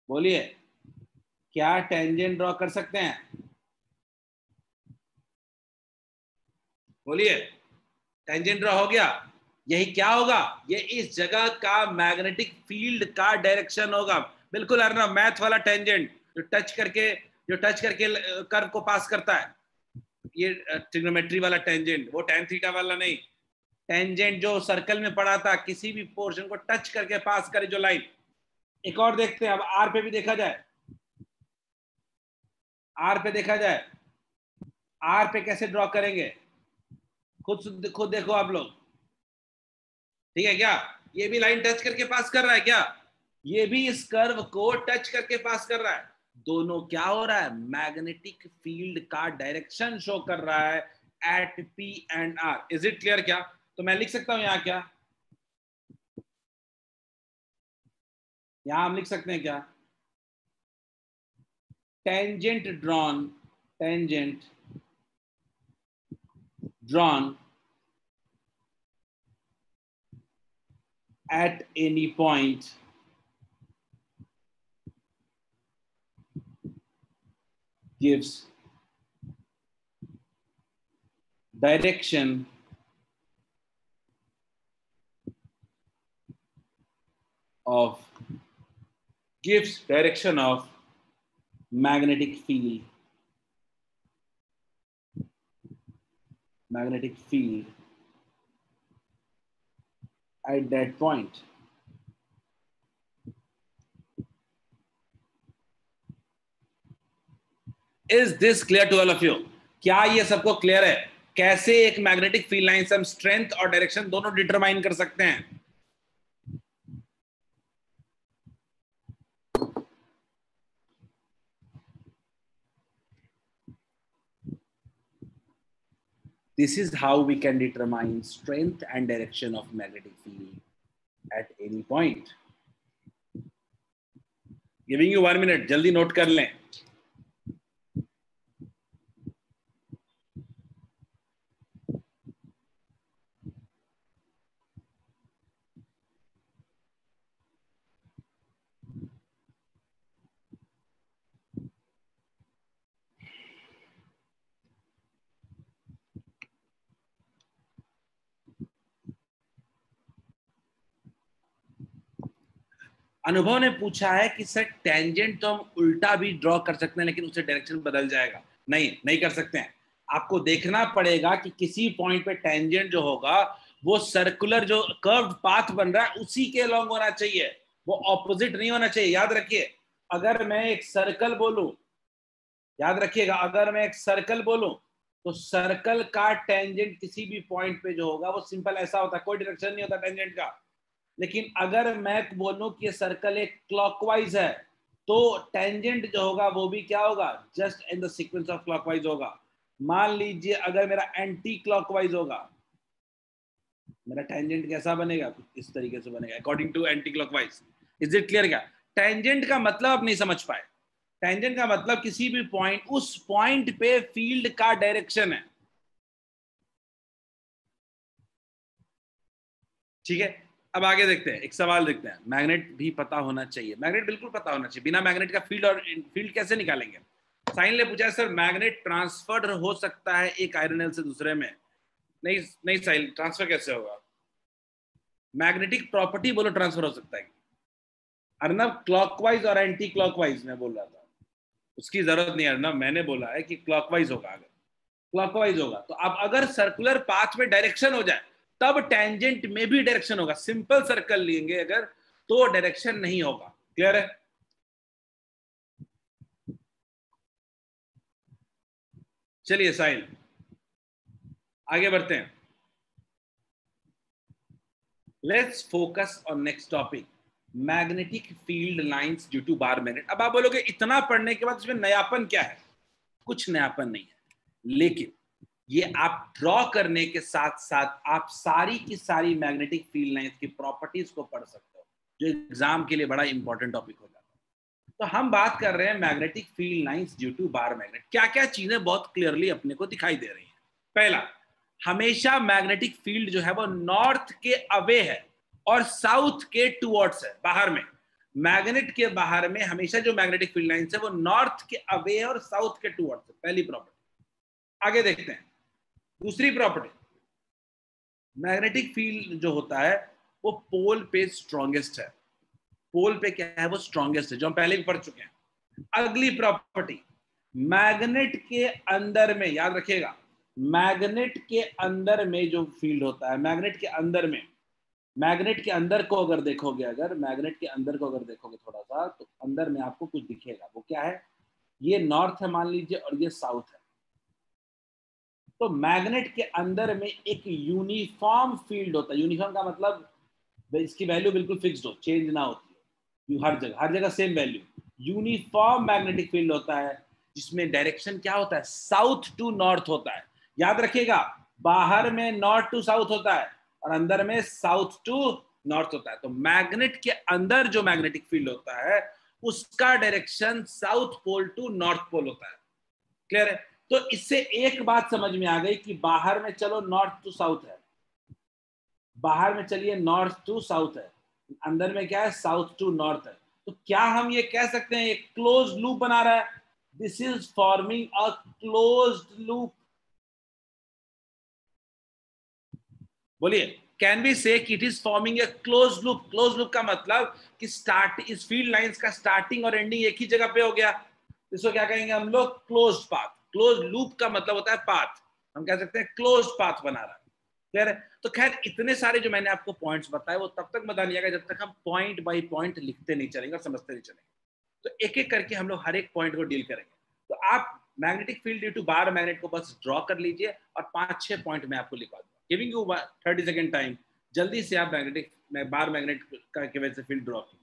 बोलिए, क्या टेंजेंट ड्रॉ कर सकते हैं? बोलिए, टेंजेंट ड्रॉ हो गया। यही क्या होगा? ये इस जगह का मैग्नेटिक फील्ड का डायरेक्शन होगा। बिल्कुल अर्नब, मैथ वाला टेंजेंट जो टच करके कर्व को पास करता है, ये ट्रिग्नोमेट्री वाला टेंजेंट, वो tan थीटा वाला नहीं। टेंजेंट जो सर्कल में पड़ा था, किसी भी पोर्शन को टच करके पास करे जो लाइन। एक और देखते हैं, अब आर पे भी देखा जाए। आर पे देखा जाए, आर पे कैसे ड्रॉ करेंगे? खुद देखो आप लोग। ठीक है क्या? ये भी लाइन टच करके पास कर रहा है क्या? ये भी इस कर्व को टच करके पास कर रहा है। दोनों क्या हो रहा है? मैग्नेटिक फील्ड का डायरेक्शन शो कर रहा है at P and R. Is it clear क्या? तो मैं लिख सकता हूं यहां क्या? यहां हम लिख सकते हैं क्या? Tangent drawn at any point gives direction of magnetic field at that point. Is this clear to all of you? क्या ये सबको क्लियर है कैसे एक मैग्नेटिक फील्ड लाइन से हम स्ट्रेंथ और डायरेक्शन दोनों डिटरमाइन कर सकते हैं? This is how we can determine strength and direction of magnetic field at any point. Giving you 1 minute, जल्दी नोट कर लें। अनुभव ने पूछा है कि सर टेंजेंट तो हम उल्टा भी ड्रॉ कर सकते हैं लेकिन उससे डायरेक्शन बदल जाएगा। नहीं, नहीं कर सकते हैं। आपको देखना पड़ेगा कि किसी पॉइंट पे टेंजेंट जो होगा वो सर्कुलर जो कर्व्ड पाथ बन रहा है उसी के अलॉन्ग होना चाहिए, वो ऑपोजिट नहीं होना चाहिए। याद रखिए, अगर मैं एक सर्कल बोलूं, याद रखिएगा, अगर मैं एक सर्कल बोलूं तो सर्कल का टेंजेंट किसी भी पॉइंट पे जो होगा वो सिंपल ऐसा होता है, कोई डायरेक्शन नहीं होता टेंजेंट का। लेकिन अगर मैं बोलूं कि ये सर्कल एक क्लॉकवाइज है तो टेंजेंट जो होगा वो भी क्या होगा, just in the sequence of clockwise होगा। मान लीजिए अगर मेरा एंटी क्लॉकवाइज होगा, मेरा टेंजेंट कैसा बनेगा, कुछ इस तरीके से बनेगा according to anticlockwise. Is it clear? क्या टेंजेंट का मतलब आप नहीं समझ पाए? टेंजेंट का मतलब किसी भी पॉइंट, उस पॉइंट पे फील्ड का डायरेक्शन है। ठीक है, अब आगे देखते हैं, एक सवाल देखते हैं। मैग्नेट भी पता होना चाहिए। मैग्नेट बिल्कुल पता होना चाहिए, बिना मैग्नेट का फील्ड और फील्ड कैसे निकालेंगे? साइन ने पूछा सर मैग्नेट ट्रांसफर हो सकता है एक आयरन से दूसरे में? नहीं नहीं साहिल, ट्रांसफर कैसे होगा? मैग्नेटिक प्रॉपर्टी बोलो ट्रांसफर हो सकता है। अर्नब क्लॉकवाइज और एंटी क्लॉकवाइज मैं बोल रहा था, उसकी जरूरत नहीं अर्नब, मैंने बोला है कि क्लॉकवाइज होगा। अगर क्लॉकवाइज होगा तो अब अगर सर्कुलर पाथ में डायरेक्शन हो जाए तब टेंजेंट में भी डायरेक्शन होगा। सिंपल सर्कल लेंगे अगर तो डायरेक्शन नहीं होगा। क्लियर है? चलिए साहिल आगे बढ़ते हैं। Let's focus on next topic, magnetic field lines due to bar magnet. अब आप बोलोगे इतना पढ़ने के बाद इसमें नयापन क्या है? कुछ नयापन नहीं है, लेकिन ये आप ड्रॉ करने के साथ साथ आप सारी की सारी मैग्नेटिक फील्ड लाइंस की प्रॉपर्टीज को पढ़ सकते हो, जो एग्जाम के लिए बड़ा इंपॉर्टेंट टॉपिक हो जाता है। तो हम बात कर रहे हैं magnetic field lines due to bar magnet. क्या क्या चीजें बहुत क्लियरली अपने को दिखाई दे रही हैं? पहला, हमेशा मैग्नेटिक फील्ड जो है वो नॉर्थ के अवे है और साउथ के टुवर्ड्स है, बाहर में। मैग्नेट के बाहर में हमेशा जो मैग्नेटिक फील्ड लाइंस है वो नॉर्थ के अवे है और साउथ के टुवर्ड्स है। पहली प्रॉपर्टी। आगे देखते हैं दूसरी प्रॉपर्टी। मैग्नेटिक फील्ड जो होता है वो पोल पे स्ट्रॉन्गेस्ट है। पोल पे क्या है, वो स्ट्रॉन्गेस्ट है, जो हम पहले भी पढ़ चुके हैं। अगली प्रॉपर्टी, मैग्नेट के अंदर में, याद रखिएगा, मैग्नेट के अंदर में जो फील्ड होता है, मैग्नेट के अंदर में, मैग्नेट के अंदर को अगर देखोगे, अगर मैग्नेट के अंदर को अगर देखोगे थोड़ा सा, तो अंदर में आपको कुछ दिखेगा। वो क्या है? ये नॉर्थ है मान लीजिए और ये साउथ है। तो मैग्नेट के अंदर में एक यूनिफॉर्म फील्ड होता है। यूनिफॉर्म का मतलब इसकी वैल्यू बिल्कुल फिक्स्ड हो, चेंज ना होती हो, हर जगह same value. Uniform magnetic field होता है जिसमें डायरेक्शन क्या होता है, साउथ टू नॉर्थ होता है। याद रखिएगा, बाहर में नॉर्थ टू साउथ होता है और अंदर में साउथ टू नॉर्थ होता है। तो मैग्नेट के अंदर जो मैग्नेटिक फील्ड होता है उसका direction south pole to north pole होता है। क्लियर है? तो इससे एक बात समझ में आ गई कि बाहर में चलो नॉर्थ टू साउथ है, बाहर में चलिए नॉर्थ टू साउथ है, अंदर में क्या है, साउथ टू नॉर्थ है। तो क्या हम ये कह सकते हैं एक क्लोज लूप बना रहा है? This is forming a closed loop. बोलिए, कैन वी से कि it is forming a close loop? Close loop का मतलब कि स्टार्ट, इस फील्ड लाइंस का स्टार्टिंग और एंडिंग एक ही जगह पे हो गया। इसको क्या कहेंगे हम लोग? Close path. क्लोज लूप का मतलब होता है पाथ, हम कह सकते हैं क्लोज पाथ बना रहा है। क्लियर है? तो खैर इतने सारे जो मैंने आपको पॉइंट्स बताए वो तब तक मजा नहीं आएगा जब तक हम पॉइंट बाय पॉइंट लिखते नहीं चलेंगे और समझते नहीं चलेंगे। तो एक एक करके हम लोग हर एक पॉइंट को डील करेंगे। तो आप magnetic field due to bar magnet को बस ड्रॉ कर लीजिए और 5-6 पॉइंट मैं आपको लिखवा दूंगा, गिविंग यू 30 सेकंड टाइम। जल्दी से आप मैग्नेटिक बार मैग्नेट की वजह से फील्ड ड्रॉ कीजिए।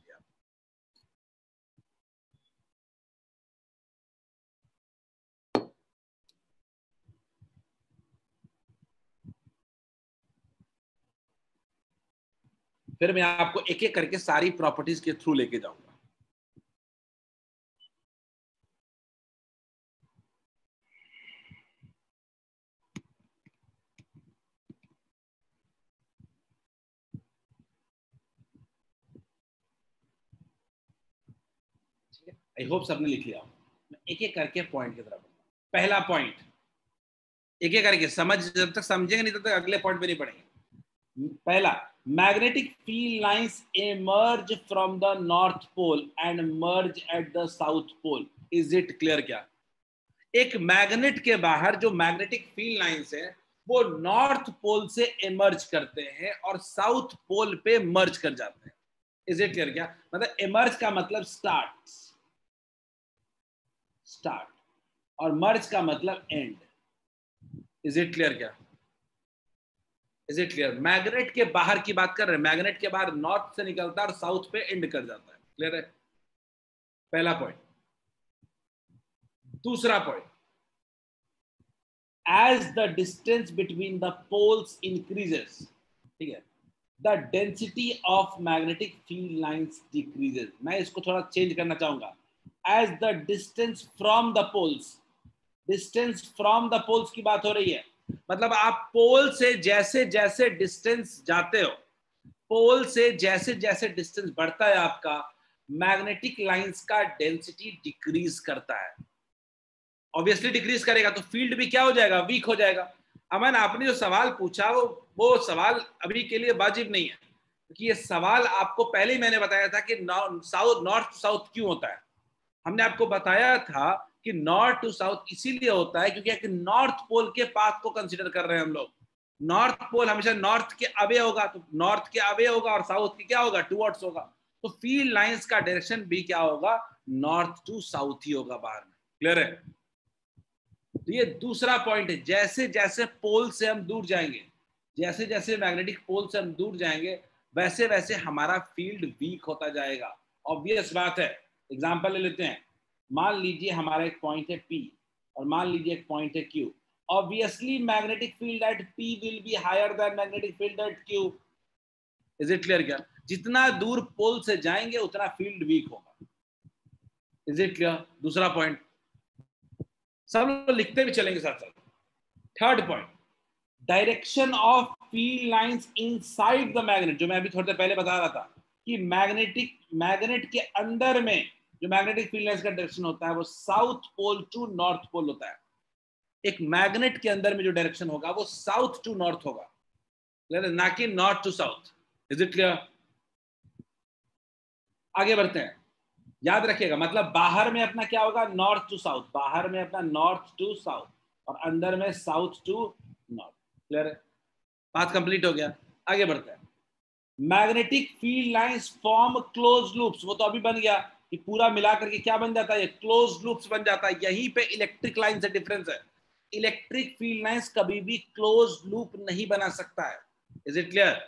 फिर मैं आपको एक एक करके सारी प्रॉपर्टीज के थ्रू लेके जाऊंगा। आई होप सबने लिख लिया। मैं एक एक करके पॉइंट की तरफ। पहला पॉइंट, एक एक करके समझ, जब तक समझेंगे नहीं तब तक अगले पॉइंट पे नहीं पढ़ेंगे। पहला, magnetic field lines emerge from the north pole and merge at the south pole. Is it clear? क्या एक मैग्नेट के बाहर जो मैग्नेटिक फील्ड लाइंस है वो नॉर्थ पोल से इमर्ज करते हैं और साउथ पोल पे मर्ज कर जाते हैं. Is it clear? क्या मतलब इमर्ज का मतलब स्टार्ट और मर्ज का मतलब एंड. Is it clear? क्या इज इट क्लियर? मैग्नेट के बाहर की बात कर रहे हैं. मैग्नेट के बाहर नॉर्थ से निकलता है और साउथ पे एंड कर जाता है. क्लियर है? पहला पॉइंट. दूसरा point, as the distance between the poles increases, ठीक है, the density of magnetic field lines decreases. मैं इसको थोड़ा चेंज करना चाहूंगा. as the distance from the poles की बात हो रही है. मतलब आप पोल से जैसे जैसे डिस्टेंस जाते हो, पोल से जैसे जैसे डिस्टेंस बढ़ता है आपका, मैग्नेटिक लाइंस का डेंसिटी डिक्रीज करता है. ऑब्वियसली डिक्रीज करेगा तो फील्ड भी क्या हो जाएगा? वीक हो जाएगा. अमन, आपने जो सवाल पूछा वो सवाल अभी के लिए वाजिब नहीं है, क्योंकि ये सवाल आपको पहले ही मैंने बताया था कि नॉर्थ साउथ क्यों होता है. हमने आपको बताया था कि नॉर्थ टू साउथ इसीलिए होता है क्योंकि नॉर्थ पोल के पाथ को कंसीडर कर रहे हैं हम लोग. नॉर्थ पोल हमेशा नॉर्थ के अवे होगा, तो नॉर्थ के अवे होगा और साउथ की क्या होगा? टुवर्ड्स होगा. तो फील्ड लाइंस का डायरेक्शन भी क्या होगा? नॉर्थ टू साउथ ही होगा बाहर में. क्लियर है? तो ये दूसरा पॉइंट है. जैसे जैसे पोल से हम दूर जाएंगे, जैसे जैसे मैग्नेटिक पोल से हम दूर जाएंगे, वैसे वैसे हमारा फील्ड वीक होता जाएगा. ऑब्वियस बात है. एग्जांपल ले लेते हैं. मान लीजिए हमारा एक पॉइंट है P और मान लीजिए एक पॉइंट है Q. Obviously magnetic field at P will be higher than magnetic field at Q. Is it clear? क्या जितना दूर पोल से जाएंगे उतना फील्ड वीक होगा. Is it clear? दूसरा पॉइंट सब लोग लिखते भी चलेंगे साथ साथ. Third point, direction of field lines inside the magnet. जो मैं अभी थोड़ी देर पहले बता रहा था कि मैग्नेट के अंदर में जो मैग्नेटिक फील्ड लाइंस का डायरेक्शन होता है वो south pole to north pole होता है. एक मैग्नेट के अंदर में जो डायरेक्शन होगा वो साउथ टू नॉर्थ होगा, ना कि north to south. Is it clear? आगे बढ़ते हैं. याद रखिएगा, मतलब बाहर में अपना क्या होगा? North to south. बाहर में अपना नॉर्थ टू साउथ और अंदर में साउथ टू नॉर्थ. क्लियर है? बात कंप्लीट हो गया. आगे बढ़ते हैं. Magnetic field lines form close loops. वो तो अभी बन गया कि पूरा मिलाकर के क्या बन जाता है? क्लोज लूप्स बन जाता है. यहीं पे इलेक्ट्रिक लाइन से डिफरेंस है. इलेक्ट्रिक फील्ड लाइंस कभी भी क्लोज लूप नहीं बना सकता है. Is it clear?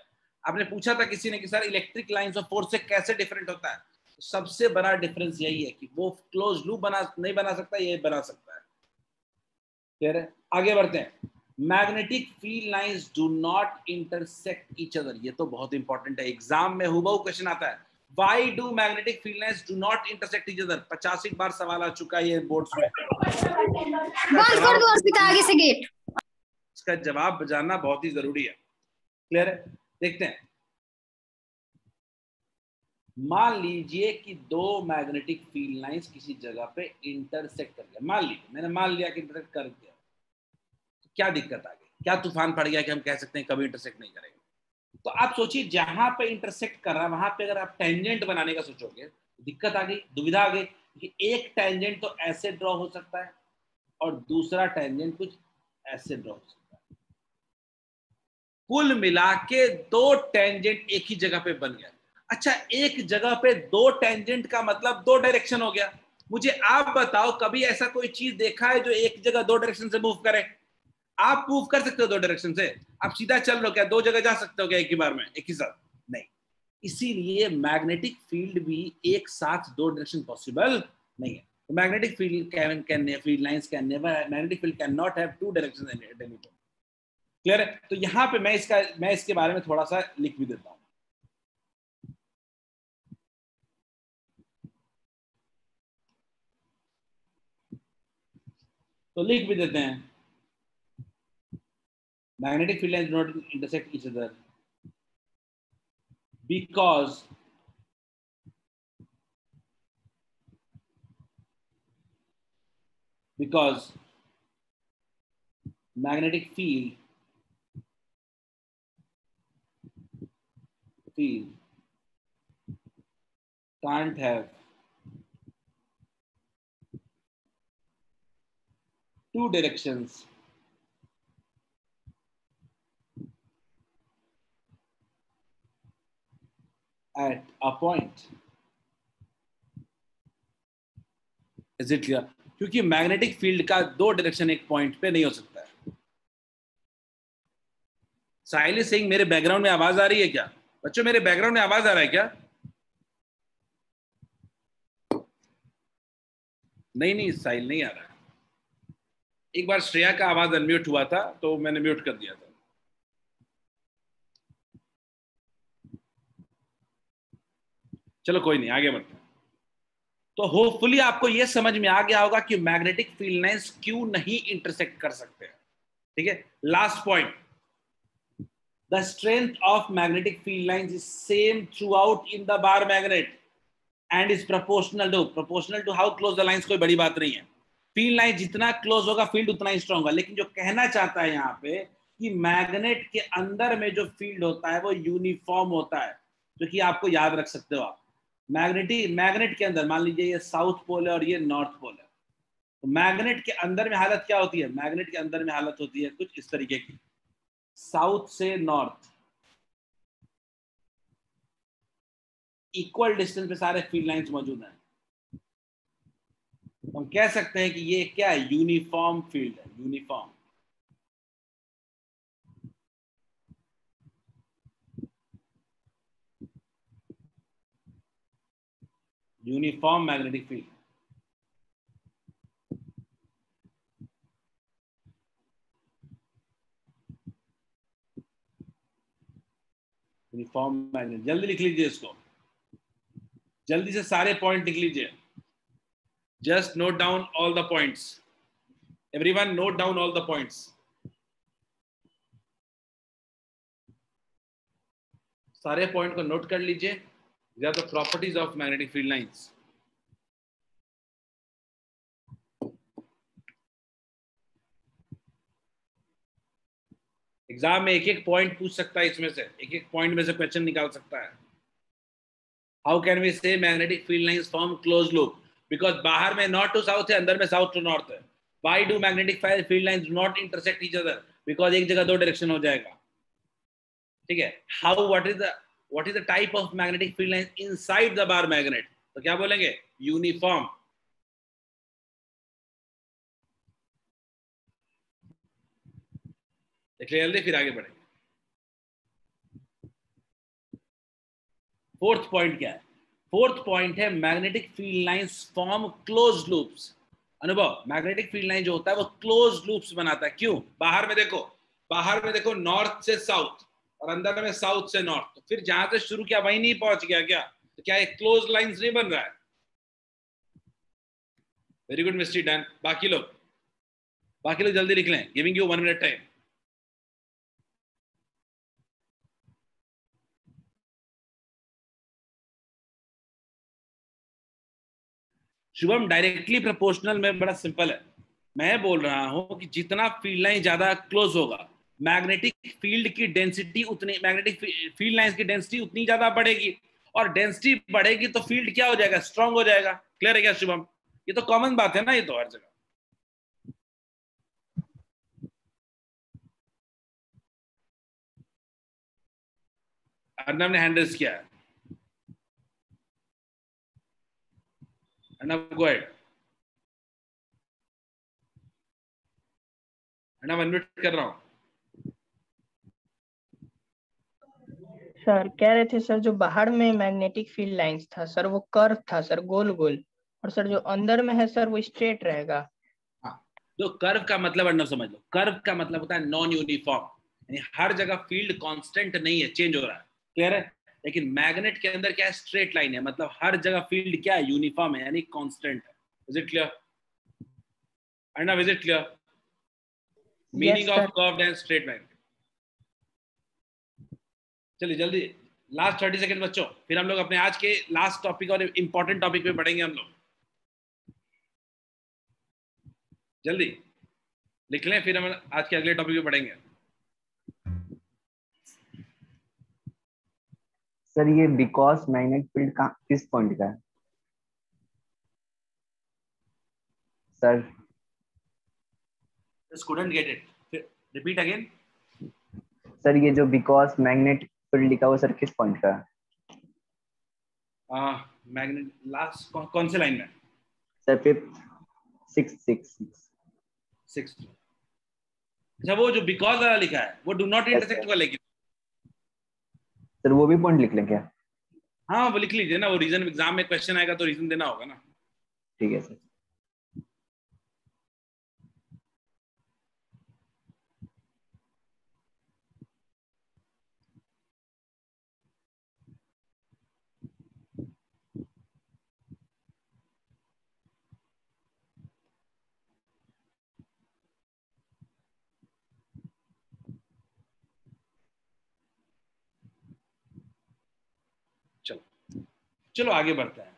आपने पूछा था किसी ने कि sir electric lines of force से कैसे डिफरेंट होता है. सबसे बड़ा डिफरेंस यही है कि वो क्लोज लूप नहीं बना सकता, ये बना सकता है. क्लियर है? आगे बढ़ते हैं. Magnetic field lines do not intersect each other. ये तो बहुत इंपॉर्टेंट है, एग्जाम में हुबहू क्वेश्चन आता है. Why do magnetic field lines do not intersect each other? 85 बार सवाल आ चुका है ये बोर्ड्स में. इसका जवाब जानना बहुत ही जरूरी है. क्लियर है? देखते हैं. मान लीजिए कि दो मैग्नेटिक फील्ड लाइंस किसी जगह पे इंटरसेक्ट कर गया. मैंने मान लिया कि इंटरसेक्ट कर दिया. तो क्या दिक्कत आ गई? क्या तूफान पड़ गया कि हम कह सकते हैं कभी इंटरसेक्ट नहीं करेंगे? तो आप सोचिए, जहां पे इंटरसेक्ट कर रहा है वहां पे अगर आप टेंजेंट बनाने का सोचोगे तो दिक्कत आ गई, दुविधा आ गई कि एक टेंजेंट तो ऐसे ड्रॉ हो सकता है और दूसरा टेंजेंट कुछ ऐसे ड्रॉ हो सकता है. कुल मिला के दो टेंजेंट एक ही जगह पे बन गया. अच्छा, एक जगह पे दो टेंजेंट का मतलब दो डायरेक्शन हो गया. मुझे आप बताओ, कभी ऐसा कोई चीज देखा है जो एक जगह दो डायरेक्शन से मूव करे? आप मूव कर सकते हो दो डायरेक्शन से? आप सीधा चल रहे हो क्या? दो जगह जा सकते हो क्या एक ही बार में, एक ही साथ? नहीं. इसीलिए मैग्नेटिक फील्ड भी एक साथ दो डायरेक्शन पॉसिबल नहीं है. Magnetic field lines can never, magnetic field can not have two directions at any point. Clear है? तो यहां पे मैं इसके बारे में थोड़ा सा लिख भी देता हूं. तो लिख भी देते हैं. Magnetic field lines do not intersect each other because magnetic field field can't have two directions at a point. Is it clear? क्योंकि मैग्नेटिक फील्ड का दो डायरेक्शन एक पॉइंट पे नहीं हो सकता है. साहिल इज सेइंग मेरे बैकग्राउंड में आवाज आ रही है क्या? बच्चों मेरे बैकग्राउंड में आवाज आ रहा है क्या? नहीं नहीं साहिल नहीं आ रहा है. एक बार श्रेया का आवाज अनम्यूट हुआ था तो मैंने म्यूट कर दिया था. चलो कोई नहीं, आगे बढ़ते हैं. तो होपफुली आपको यह समझ में आ गया होगा कि मैग्नेटिक फील्ड लाइंस क्यों नहीं इंटरसेक्ट कर सकते हैं. ठीक है, last point. The strength of magnetic field lines is same throughout in the bar magnet and is proportional to how close the lines. कोई बड़ी बात नहीं है. फील्ड लाइन जितना क्लोज होगा फील्ड उतना ही स्ट्रांग होगा. लेकिन जो कहना चाहता है यहाँ पे कि मैग्नेट के अंदर में जो फील्ड होता है वो यूनिफॉर्म होता है, जो कि आपको याद रख सकते हो आप. मैग्नेट के अंदर मान लीजिए ये साउथ पोल है और ये नॉर्थ पोल है. तो मैग्नेट के अंदर में हालत क्या होती है? मैग्नेट के अंदर में हालत होती है कुछ इस तरीके की. साउथ से नॉर्थ इक्वल डिस्टेंस पे सारे फील्ड लाइंस मौजूद हैं. हम कह सकते हैं कि ये क्या है? यूनिफॉर्म फील्ड है. Uniform uniform magnetic field. Uniform magnet. जल्दी लिख लीजिए इसको, जल्दी से सारे पॉइंट लिख लीजिए. Just note down all the points. Everyone note down all the points. सारे पॉइंट को नोट कर लीजिए. These are the properties of magnetic field lines. Exam में एक एक पॉइंट पूछ सकता है, इसमें से एक एक पॉइंट में से क्वेश्चन निकाल सकता है. हाउ कैन वी से magnetic field lines form close loop? Because बाहर में नॉर्थ टू साउथ है, अंदर में साउथ टू नॉर्थ है. Why do magnetic field lines do not intersect each other? Because एक जगह दो डायरेक्शन हो जाएगा. ठीक है. How what is the type of magnetic field lines inside the bar magnet? तो क्या बोलेंगे? यूनिफॉर्म. देख लिया जल्दी, फिर आगे बढ़ेंगे. फोर्थ पॉइंट क्या है? फोर्थ पॉइंट है magnetic field lines form close loops. अनुभव, मैग्नेटिक फील्ड लाइन जो होता है वो क्लोज लूप्स बनाता है. क्यों? बाहर में देखो नॉर्थ से साउथ और अंदर में साउथ से नॉर्थ. तो फिर जहां से शुरू किया वहीं नहीं पहुंच गया क्या? तो क्या एक क्लोज लाइंस नहीं बन रहा है? Very good mister done. बाकी लोग जल्दी लिख लें. Giving you 1 minute time. Shubham, directly proportional में बड़ा सिंपल है. मैं बोल रहा हूं कि जितना फील्ड लाइन ज्यादा क्लोज होगा मैग्नेटिक फील्ड की डेंसिटी उतनी, मैग्नेटिक फील्ड लाइंस की डेंसिटी उतनी ज्यादा बढ़ेगी. और डेंसिटी बढ़ेगी तो फील्ड क्या हो जाएगा? स्ट्रांग हो जाएगा. क्लियर है क्या शुभम? ये तो कॉमन बात है ना, ये तो हर जगह. अर्नब ने हैंड रेज किया है. Arnab go ahead. Arnab unmute कर रहा हूं. सर कह रहे थे सर जो बाहर में मैग्नेटिक फील्ड लाइंस था सर वो कर्व था सर, गोल गोल. और सर जो अंदर में है सर वो स्ट्रेट रहेगा. हाँ, तो कर्व का मतलब अर्नब समझ लो. कर्व का मतलब होता है नॉन यूनिफॉर्म, यानी हर जगह फील्ड कांस्टेंट नहीं है, चेंज हो रहा है. क्लियर है? लेकिन मैग्नेट के अंदर क्या है? स्ट्रेट लाइन है. मतलब हर जगह फील्ड क्या है? यूनिफॉर्म है, यानी कांस्टेंट है. Is it clear? Arnab is it clear? Meaning of curved and straight line. चलिए जल्दी, लास्ट 30 सेकंड बच्चों, फिर हम लोग अपने आज के लास्ट टॉपिक और इंपॉर्टेंट टॉपिक पे पढ़ेंगे हम लोग. जल्दी लिख लें, फिर हम आज के अगले टॉपिक पे पढ़ेंगे. सर ये बिकॉज मैग्नेट फील्ड का किस पॉइंट का है sir? Student get it, repeat again. Sir ये जो बिकॉज मैग्नेट फील्ड लिखा हुआ सर किस पॉइंट का है? मैग्नेट लास्ट कौन से लाइन में? Sir fifth, six. सिक्स। अच्छा, वो जो बिकॉज वाला लिखा है वो do not yes intersect sir. का, लेकिन सर वो भी पॉइंट लिख लें क्या? हाँ वो लिख लीजिए ना, वो रीजन एग्जाम में क्वेश्चन आएगा तो रीजन देना होगा ना। ठीक है सर। चलो चलो आगे बढ़ते हैं।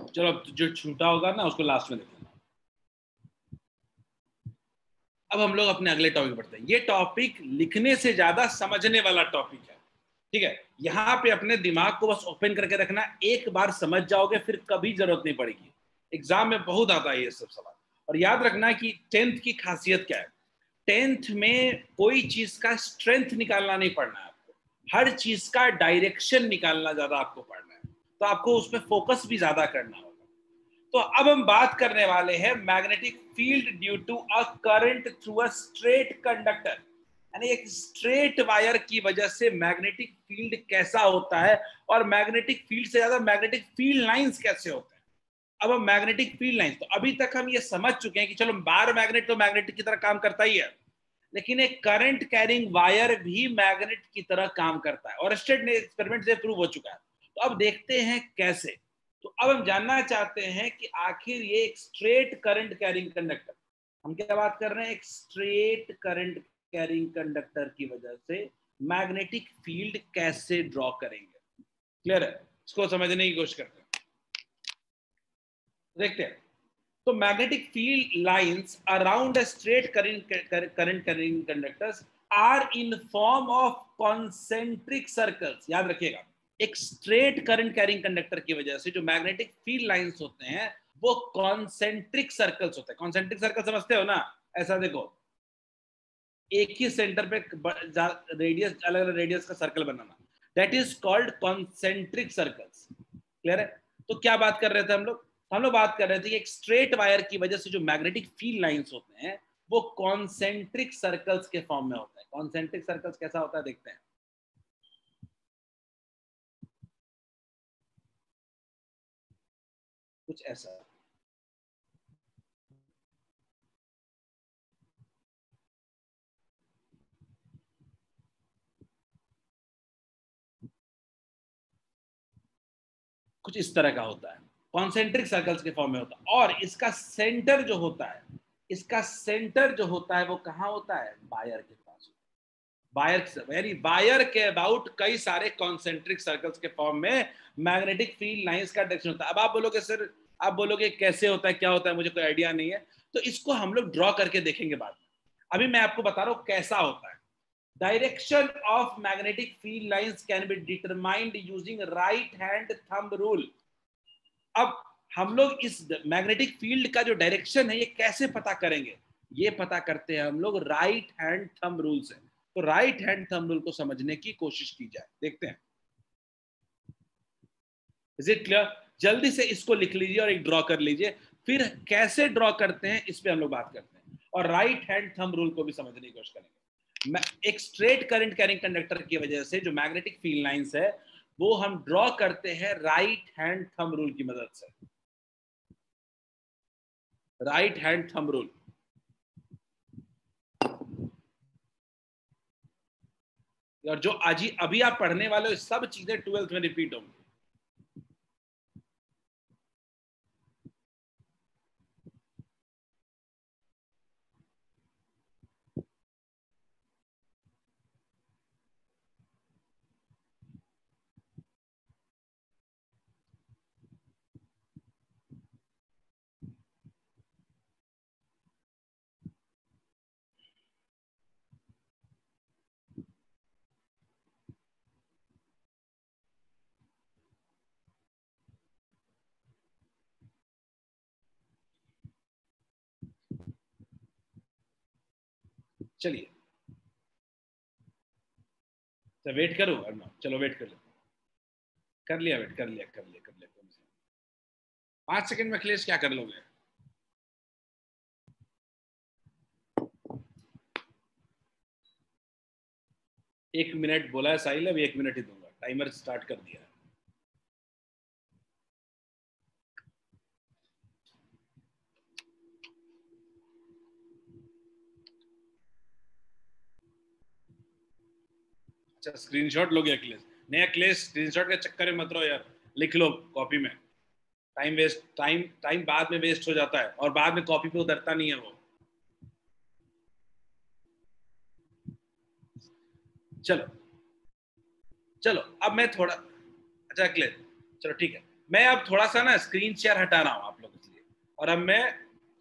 चलो अब जो छूटा होगा ना उसको लास्ट में देखेंगे। अब हम लोग अपने अगले टॉपिक बढ़ते हैं। ये टॉपिक लिखने से ज्यादा समझने वाला टॉपिक है, ठीक है। यहाँ पे अपने दिमाग को बस ओपन करके रखना, एक बार समझ जाओगे फिर कभी जरूरत नहीं पड़ेगी। एग्जाम में बहुत आता है ये सब सवाल। और याद रखना कि टेंथ की खासियत क्या है। टेंथ में कोई चीज का स्ट्रेंथ निकालना नहीं पड़ना है आपको, हर चीज का डायरेक्शन निकालना ज्यादा आपको पढ़ना है, तो आपको उसमें फोकस भी ज्यादा करना होगा। तो अब हम बात करने वाले हैं magnetic field due to a current through a straight conductor, यानी एक स्ट्रेट वायर की वजह से मैग्नेटिक फील्ड कैसा होता है, और मैग्नेटिक फील्ड से ज्यादा मैग्नेटिक फील्ड लाइंस कैसे होते हैं। अब हम मैग्नेटिक फील्ड लाइंस, तो अभी तक हम ये समझ चुके हैं कि चलो बार मैग्नेट तो मैग्नेटिक की तरह काम करता ही है, लेकिन एक करंट कैरिंग वायर भी मैग्नेट की तरह काम करता है, और स्टेट एक्सपेरिमेंट से प्रूव हो चुका है। तो अब देखते हैं कैसे। तो अब हम जानना चाहते हैं कि आखिर ये एक स्ट्रेट करंट कैरिंग कंडक्टर, हम क्या बात कर रहे हैं, एक स्ट्रेट करंट कैरिंग कंडक्टर की वजह से मैग्नेटिक फील्ड कैसे ड्रॉ करेंगे। क्लियर है? इसको समझने की कोशिश करते हैं, देखते हैं। तो magnetic field lines around a straight current carrying conductors are in form of concentric circles. याद रखिएगा, एक स्ट्रेट करंट कैरिंग कंडक्टर की वजह से जो मैग्नेटिक फील्ड लाइंस होते हैं वो कॉन्सेंट्रिक सर्कल्स होते हैं। कॉन्सेंट्रिक सर्कल समझते हो ना? ऐसा देखो, एक ही सेंटर पे रेडियस, अलग अलग रेडियस का circle banana, that is called concentric circles. Clear है? तो क्या बात कर रहे थे हम लोग? हम लोग बात कर रहे थे कि एक स्ट्रेट वायर की वजह से जो मैग्नेटिक फील्ड लाइंस होते हैं वो कॉन्सेंट्रिक सर्कल्स के फॉर्म में होते हैं। कॉन्सेंट्रिक सर्कल्स कैसा होता है देखते हैं। कुछ ऐसा, कुछ इस तरह का होता है, कॉन्सेंट्रिक सर्कल्स के फॉर्म में होता है। और इसका सेंटर जो होता है, इसका सेंटर जो होता है वो कहाँ होता है? वायर के पास। वायर, यानी वायर के अबाउट कई सारे कॉन्सेंट्रिक सर्कल्स के फॉर्म में मैग्नेटिक फील्ड लाइंस का डायरेक्शन होता है। अब आप बोलोगे सर, आप बोलोगे कैसे होता है, क्या होता है, मुझे कोई आइडिया नहीं है। तो इसको हम लोग ड्रॉ करके देखेंगे बाद में। अभी मैं आपको बता रहा हूं कैसा होता है। Direction of magnetic field lines can be determined using right hand thumb rule. अब हम लोग इस मैग्नेटिक फील्ड का जो डायरेक्शन है ये कैसे पता करेंगे? ये पता करते हैं हम लोग राइट हैंड थंब रूल से। तो राइट हैंड थंब रूल को समझने की कोशिश की जाए, देखते हैं। Is it clear? जल्दी से इसको लिख लीजिए और एक ड्रॉ कर लीजिए, फिर कैसे ड्रॉ करते हैं इस पे हम लोग बात करते हैं, और राइट हैंड थंब रूल को भी समझने की कोशिश करेंगे। एक स्ट्रेट करंट कैरिंग कंडक्टर की वजह से जो मैग्नेटिक फील्ड लाइंस है वो हम ड्रॉ करते हैं राइट हैंड थंब रूल की मदद से। राइट हैंड थंब रूल, और जो आज ही अभी आप पढ़ने वाले हो सब चीजें 12th में रिपीट होंगी। चलिए, तो वेट करूँ? चलो वेट कर लो, कर लिया वेट, कर लिया 5 सेकंड में अखिलेश क्या कर लोगे? एक मिनट बोला है साहिल, अभी 1 मिनट ही दूंगा, टाइमर स्टार्ट कर दिया है। अच्छा, स्क्रीनशॉट लोगे अखिलेश? नहीं अखिलेश, स्क्रीनशॉट के चक्कर में मत रहो यार, लिख लो कॉपी में। टाइम वेस्ट, टाइम बाद में वेस्ट हो जाता है और बाद में कॉपी पे उतरता नहीं है वो। चलो चलो, अब मैं थोड़ा, अच्छा अखिलेश चलो ठीक है, मैं अब थोड़ा सा ना स्क्रीन शेयर हटा रहा हूँ आप लोगों के लिए, और अब मैं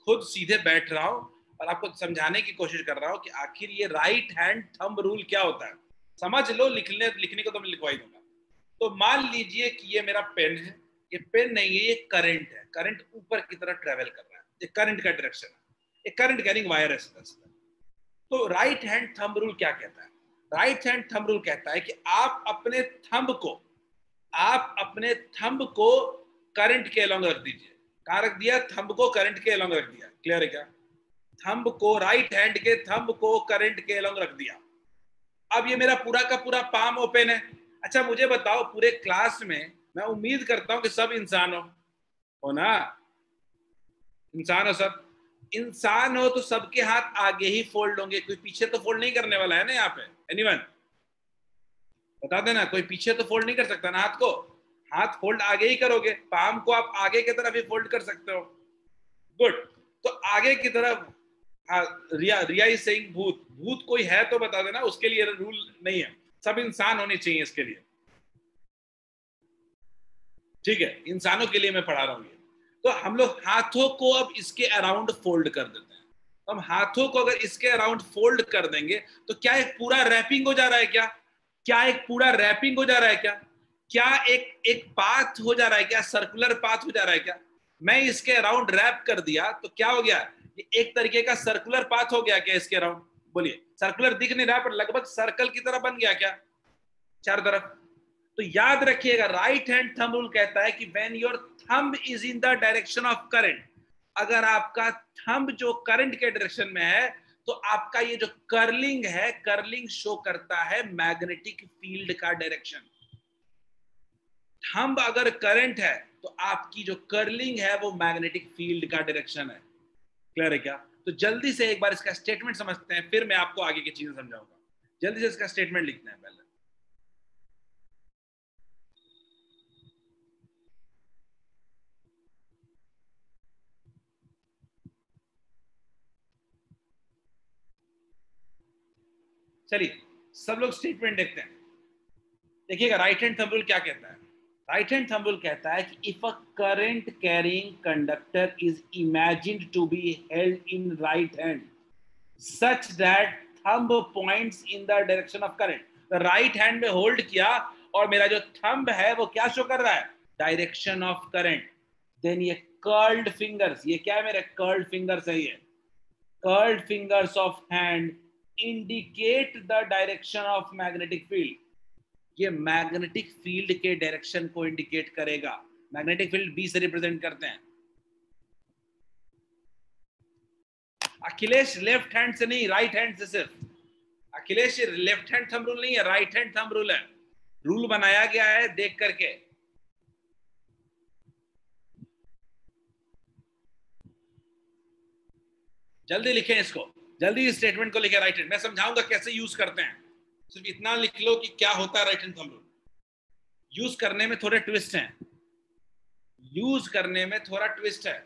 खुद सीधे बैठ रहा हूँ और आपको समझाने की कोशिश कर रहा हूँ कि आखिर ये राइट हैंड थंब रूल क्या होता है। समझ लो, लिखने को तो मैं लिखवा ही दूंगा। तो मान लीजिए कि ये मेरा पेन है, ये पेन नहीं है, ये करंट है, करंट ऊपर की तरफ ट्रेवल कर रहा है, ये करंट का डायरेक्शन है, ये करंट कैरिंग वायर है सीधा सीधा। तो राइट हैंड थंब रूल क्या कहता है? राइट हैंड थंब रूल कहता है कि आप अपने थंब को करंट के अलोंग रख दीजिए। कहां रख दिया? थंब को करंट के अलोंग रख दिया। क्लियर है क्या? थंब को, राइट हैंड के थंब को करंट के अलोंग रख दिया। अब ये मेरा पूरा का पूरा पाम ओपन है। अच्छा मुझे बताओ, पूरे क्लास में मैं उम्मीद करता हूं कि सब इंसान हो ना? इंसान हो सब? इंसान हो तो सबके हाथ आगे ही फोल्ड होंगे, कोई पीछे तो फोल्ड नहीं करने वाला है ना यहाँ पे। एनीवन बता देना, कोई पीछे तो फोल्ड नहीं कर सकता ना हाथ को। हाथ फोल्ड आगे ही करोगे, पाम को आप आगे की तरफ ही फोल्ड कर सकते हो। गुड। तो आगे की तरफ। हाँ, रिया इज सेइंग भूत, भूत कोई है तो बता देना, उसके लिए रूल नहीं है, सब इंसान होने चाहिए इसके लिए। ठीक है, इंसानों के लिए मैं पढ़ा रहा हूं ये। तो हम लोग हाथों को अब इसके अराउंड फोल्ड कर देते हैं। हम हाथों को अगर इसके अराउंड फोल्ड कर देंगे तो क्या एक पूरा रैपिंग हो जा रहा है क्या? क्या एक पूरा रैपिंग हो जा रहा है क्या? क्या एक एक पाथ हो जा रहा है क्या? सर्कुलर पाथ हो जा रहा है क्या? मैं इसके अराउंड रैप कर दिया तो क्या हो गया? ये एक तरीके का सर्कुलर पाथ हो गया क्या इसके अराउंड? बोलिए, सर्कुलर दिख नहीं रहा पर लगभग सर्कल की तरह बन गया क्या चार तरफ? तो याद रखिएगा, राइट हैंड थंब रूल कहता है कि when your thumb is in the direction of current, अगर आपका थंब जो करंट के डायरेक्शन में है तो आपका ये जो कर्लिंग है, कर्लिंग शो करता है मैग्नेटिक फील्ड का डायरेक्शन। थंब अगर करंट है तो आपकी जो कर्लिंग है वो मैग्नेटिक फील्ड का डायरेक्शन है। क्लियर है क्या? तो जल्दी से एक बार इसका स्टेटमेंट समझते हैं, फिर मैं आपको आगे की चीजें समझाऊंगा। जल्दी से इसका स्टेटमेंट लिखना है पहले। चलिए सब लोग स्टेटमेंट देखते हैं। देखिएगा, राइट हैंड थंब रूल क्या कहता है? राइट हैंड थंब रूल कहता है कि if a current carrying conductor is imagined to be held in right hand such that thumb points in the direction of current. तो राइट हैंड में hold किया और मेरा जो थंब है वो क्या शो कर रहा है? Direction of current. देन ये कर्ल्ड फिंगर्स, ये क्या है? मेरे कर्ल्ड फिंगर्स है, ये curled fingers of hand indicate the direction of magnetic field. ये मैग्नेटिक फील्ड के डायरेक्शन को इंडिकेट करेगा। मैग्नेटिक फील्ड बी से रिप्रेजेंट करते हैं। अखिलेश लेफ्ट हैंड से नहीं, राइट हैंड से सिर्फ। अखिलेश ये लेफ्ट हैंड थंब रूल नहीं है, राइट हैंड थंब रूल है। रूल बनाया गया है देख करके। जल्दी लिखें इसको, जल्दी इस स्टेटमेंट को लिखें राइट हैंड। मैं समझाऊंगा कैसे यूज करते हैं, सिर्फ इतना लिख लो कि क्या होता है right hand thumb rule. Use करने में थोड़े ट्विस्ट हैं, यूज करने में थोड़ा ट्विस्ट है।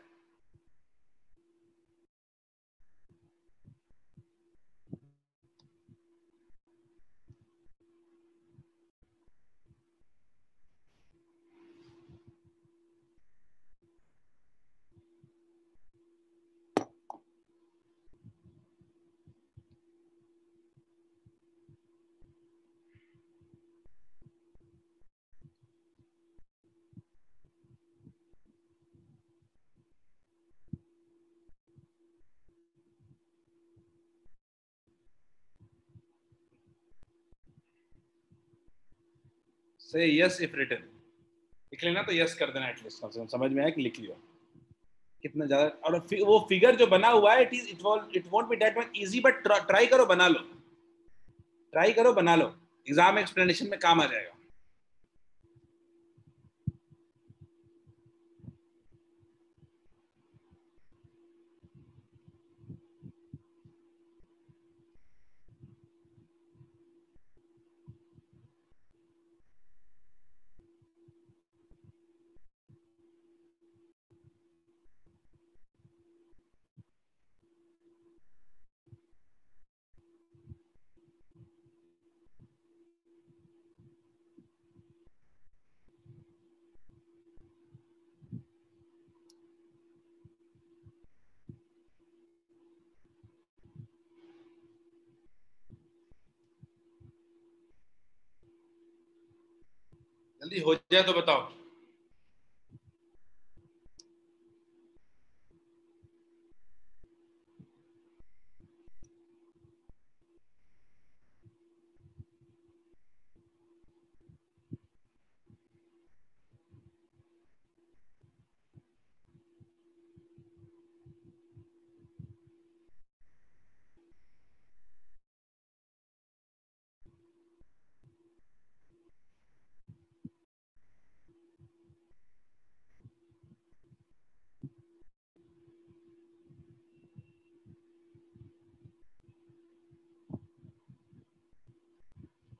से यस इफ रिटन, लिख लेना तो यस कर देना एटलीस्ट, कम से कम समझ में आया कि लिख लियो कितना ज्यादा। और वो फिगर जो बना हुआ है it won't be that much easy, but try करो बना लो, ट्राई करो बना लो, एग्जाम एक्सप्लेनेशन में काम आ जाएगा। जल्दी हो जाए तो बताओ।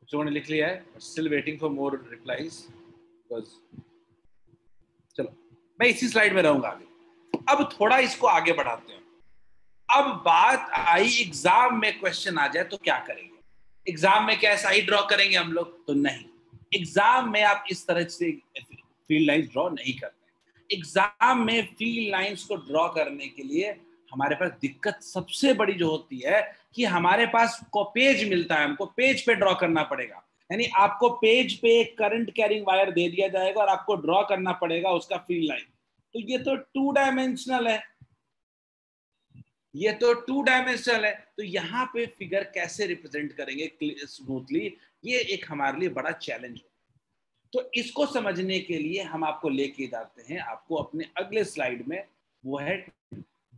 कुछ लोगों ने लिख लिया है, still waiting for more replies. चलो मैं इसी स्लाइड में रहूंगा आगे। अब थोड़ा इसको आगे बढ़ाते हैं। अब बात आई एग्जाम में क्वेश्चन आ जाए तो क्या करेंगे? एग्जाम में क्या ऐसा ही ड्रॉ करेंगे हम लोग? तो नहीं, एग्जाम में आप इस तरह से फील्ड लाइंस ड्रॉ नहीं करते। एग्जाम में फील्ड लाइंस को ड्रॉ करने के लिए हमारे पास दिक्कत सबसे बड़ी जो होती है कि हमारे पास को पेज मिलता है, हमको पेज पे ड्रॉ करना पड़ेगा। यानी आपको पेज पे एक करंट कैरिंग वायर दे दिया जाएगा और आपको ड्रॉ करना पड़ेगा उसका फील्ड लाइन। तो ये तो 2 डायमेंशनल है, ये तो 2 डायमेंशनल है। तो यहाँ पे फिगर कैसे रिप्रेजेंट करेंगे स्मूथली, ये एक हमारे लिए बड़ा चैलेंज है। तो इसको समझने के लिए हम आपको लेके जाते हैं आपको अपने अगले स्लाइड में। वो है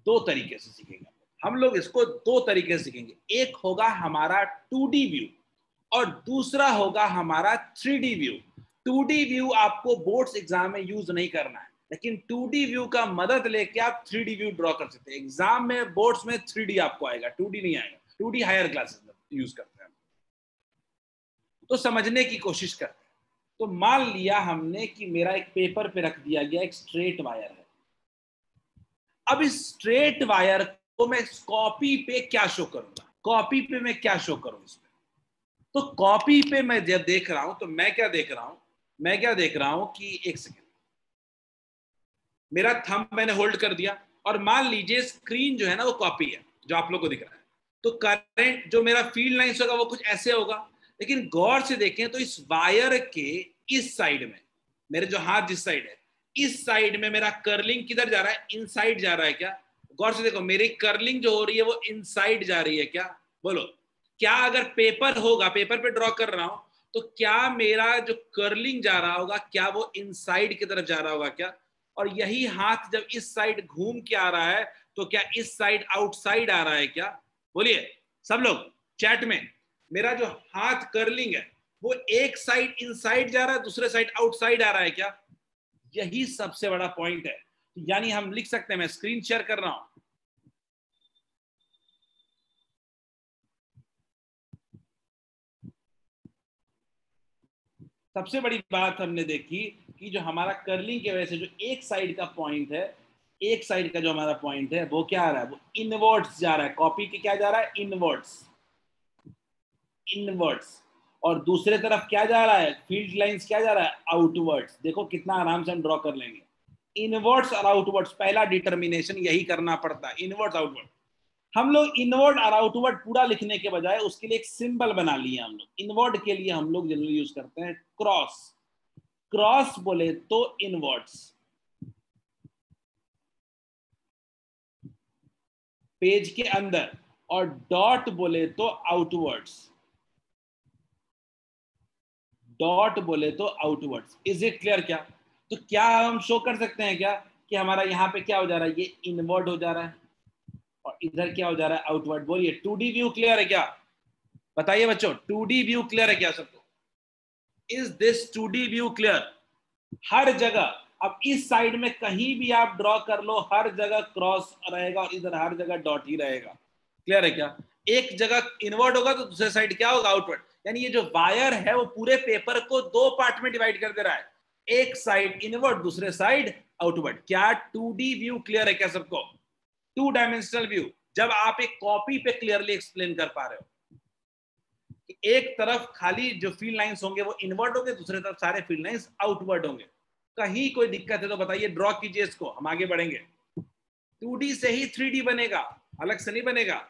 2 तरीके से सीखेंगे हम लोग इसको, 2 तरीके से सीखेंगे। एक होगा हमारा 2D व्यू और दूसरा होगा हमारा 3D व्यू। 2D व्यू आपको बोर्ड्स एग्जाम में यूज नहीं करना है, लेकिन 2D व्यू का मदद लेके आप 3D व्यू ड्रॉ कर सकते हैं। एग्जाम में बोर्ड्स में 3D आपको आएगा, 2D नहीं आएगा। 2D हायर क्लासेस में यूज करते हैं। तो समझने की कोशिश करते हैं। तो मान लिया हमने कि मेरा एक पेपर पे रख दिया गया एक स्ट्रेट वायर है। अब इस स्ट्रेट वायर को मैं कॉपी पे क्या शो करूंगा? कॉपी पे मैं क्या शो करूं इसमें? तो कॉपी पे मैं जब देख रहा हूं तो मैं क्या देख रहा हूं? मैं क्या देख रहा हूं कि एक सेकेंड, मेरा थंब मैंने होल्ड कर दिया और मान लीजिए स्क्रीन जो है ना वो कॉपी है जो आप लोग को दिख रहा है। तो करंट जो मेरा फील्ड लाइंस होगा वो कुछ ऐसे होगा। लेकिन गौर से देखें तो इस वायर के इस साइड में, मेरे जो हाथ जिस साइड है, इस साइड में मेरा कर्लिंग किधर जा रहा है? इनसाइड जा रहा है क्या? गौर से देखो, मेरी कर्लिंग जो हो रही है वो इनसाइड जा रही है क्या? बोलो, क्या अगर पेपर होगा, पेपर पे ड्रॉ कर रहा हूं, तो क्या मेरा जो कर्लिंग जा रहा होगा क्या वो इनसाइड की तरफ जा रहा होगा क्या? और यही हाथ जब इस साइड घूम के आ रहा है तो क्या इस साइड आउटसाइड आ रहा है क्या? बोलिए सब लोग चैट में, मेरा जो हाथ कर्लिंग है वो एक साइड इनसाइड जा रहा है, दूसरे साइड आउटसाइड आ रहा है क्या? यही सबसे बड़ा पॉइंट है। यानी हम लिख सकते हैं, मैं स्क्रीन शेयर कर रहा हूं, सबसे बड़ी बात हमने देखी कि जो हमारा कर्लिंग की वजह से जो एक साइड का पॉइंट है, एक साइड का जो हमारा पॉइंट है वो क्या आ रहा है? वो इनवर्ड्स जा रहा है। कॉपी के क्या जा रहा है? Inwards, inwards. और दूसरे तरफ क्या जा रहा है? फील्ड लाइंस क्या जा रहा है? आउटवर्ड्स। देखो कितना आराम से हम ड्रॉ कर लेंगे। इनवर्ड्स और आउटवर्ड्स, पहला डिटर्मिनेशन यही करना पड़ता है, इनवर्ड्स आउटवर्ड। हम लोग इनवर्ड और आउटवर्ड पूरा लिखने के बजाय उसके लिए एक सिंबल बना लिए हम लोग। इनवर्ड के लिए हम लोग जनरली यूज करते हैं क्रॉस। क्रॉस बोले तो इनवर्ड्स, पेज के अंदर, और डॉट बोले तो आउटवर्ड्स। डॉट बोले तो आउटवर्ड्स। इज इट क्लियर क्या? तो क्या हम शो कर सकते हैं क्या कि हमारा यहाँ पे क्या हो जा रहा है, ये इनवर्ड हो जा रहा है और इधर क्या हो जा रहा है, आउटवर्ड। बोलिए 2D व्यू क्लियर है क्या? बताइए बच्चों, 2D व्यू क्लियर है क्या सबको? Is this 2D view clear? हर जगह अब इस साइड में कहीं भी आप ड्रॉ कर लो, हर जगह क्रॉस रहेगा और इधर हर जगह डॉट ही रहेगा। क्लियर है क्या? एक जगह इनवर्ड होगा तो दूसरे साइड क्या होगा, आउटवर्ड। यानी ये जो वायर है वो पूरे पेपर को दो पार्ट में डिवाइड कर दे रहा है, एक साइड इनवर्ड, दूसरे साइड आउटवर्ड। क्या 2D व्यू क्लियर है क्या सबको? 2 डायमेंशनल व्यू, जब आप एक कॉपी पे क्लियरली एक्सप्लेन कर पा रहे हो कि एक तरफ खाली जो फील्ड लाइंस होंगे वो इनवर्ड होंगे, दूसरी तरफ सारे फील्ड लाइंस आउटवर्ड होंगे। कहीं कोई दिक्कत है तो बताइए, ड्रॉ कीजिए इसको, हम आगे बढ़ेंगे। 2D से ही 3D बनेगा, अलग से नहीं बनेगा।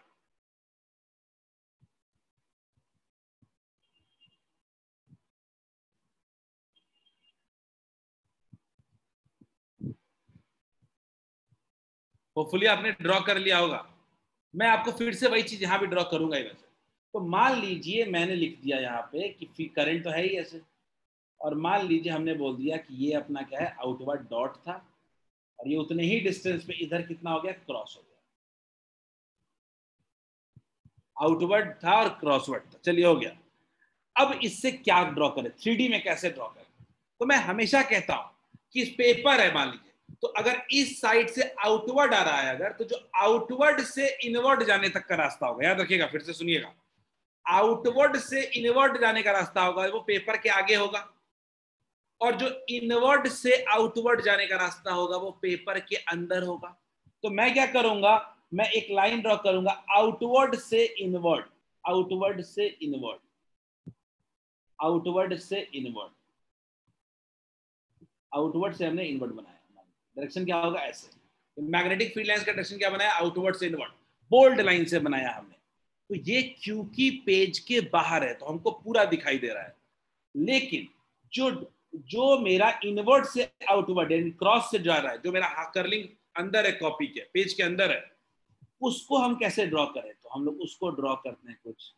होपफुली आपने ड्रॉ कर लिया होगा। मैं आपको फिर से वही चीज यहां भी ड्रॉ करूंगा ही वैसे। तो मान लीजिए मैंने लिख दिया यहाँ पे कि करंट तो है ही ऐसे, और मान लीजिए हमने बोल दिया कि ये अपना क्या है, आउटवर्ड डॉट था और ये उतने ही डिस्टेंस पे इधर कितना हो गया, क्रॉस हो गया। आउटवर्ड था और क्रॉसवर्ड था, चलिए हो गया। अब इससे क्या ड्रॉ करें, 3D में कैसे ड्रॉ करें? तो मैं हमेशा कहता हूं कि पेपर है मान लीजिए, तो अगर इस साइड से आउटवर्ड आ रहा है अगर, तो जो आउटवर्ड से इनवर्ड जाने तक का रास्ता होगा, याद रखिएगा, फिर से सुनिएगा, आउटवर्ड से इनवर्ड जाने का रास्ता होगा वो पेपर के आगे होगा, और जो इनवर्ड से आउटवर्ड जाने का रास्ता होगा वो पेपर के अंदर होगा। तो मैं क्या करूंगा, मैं एक लाइन ड्रॉ करूंगा, आउटवर्ड से इनवर्ड, आउटवर्ड से इनवर्ड, आउटवर्ड से इनवर्ड, आउटवर्ड से हमने इनवर्ड बनाया। डायरेक्शन क्या होगा, ऐसे। मैग्नेटिक फील्ड लाइंस का डायरेक्शन क्या बनाया, आउटवर्ड से इनवर्ड, बोल्ड लाइन से बनाया हमने। तो ये क्योंकि पेज के बाहर है तो हमको पूरा दिखाई दे रहा है, लेकिन जो मेरा इनवर्ड से आउटवर्ड यानी क्रॉस से जा रहा है, जो मेरा कर्लिंग अंदर है, कॉपी के पेज के अंदर है, उसको हम कैसे ड्रॉ करें? तो हम लोग उसको ड्रॉ करते हैं कुछ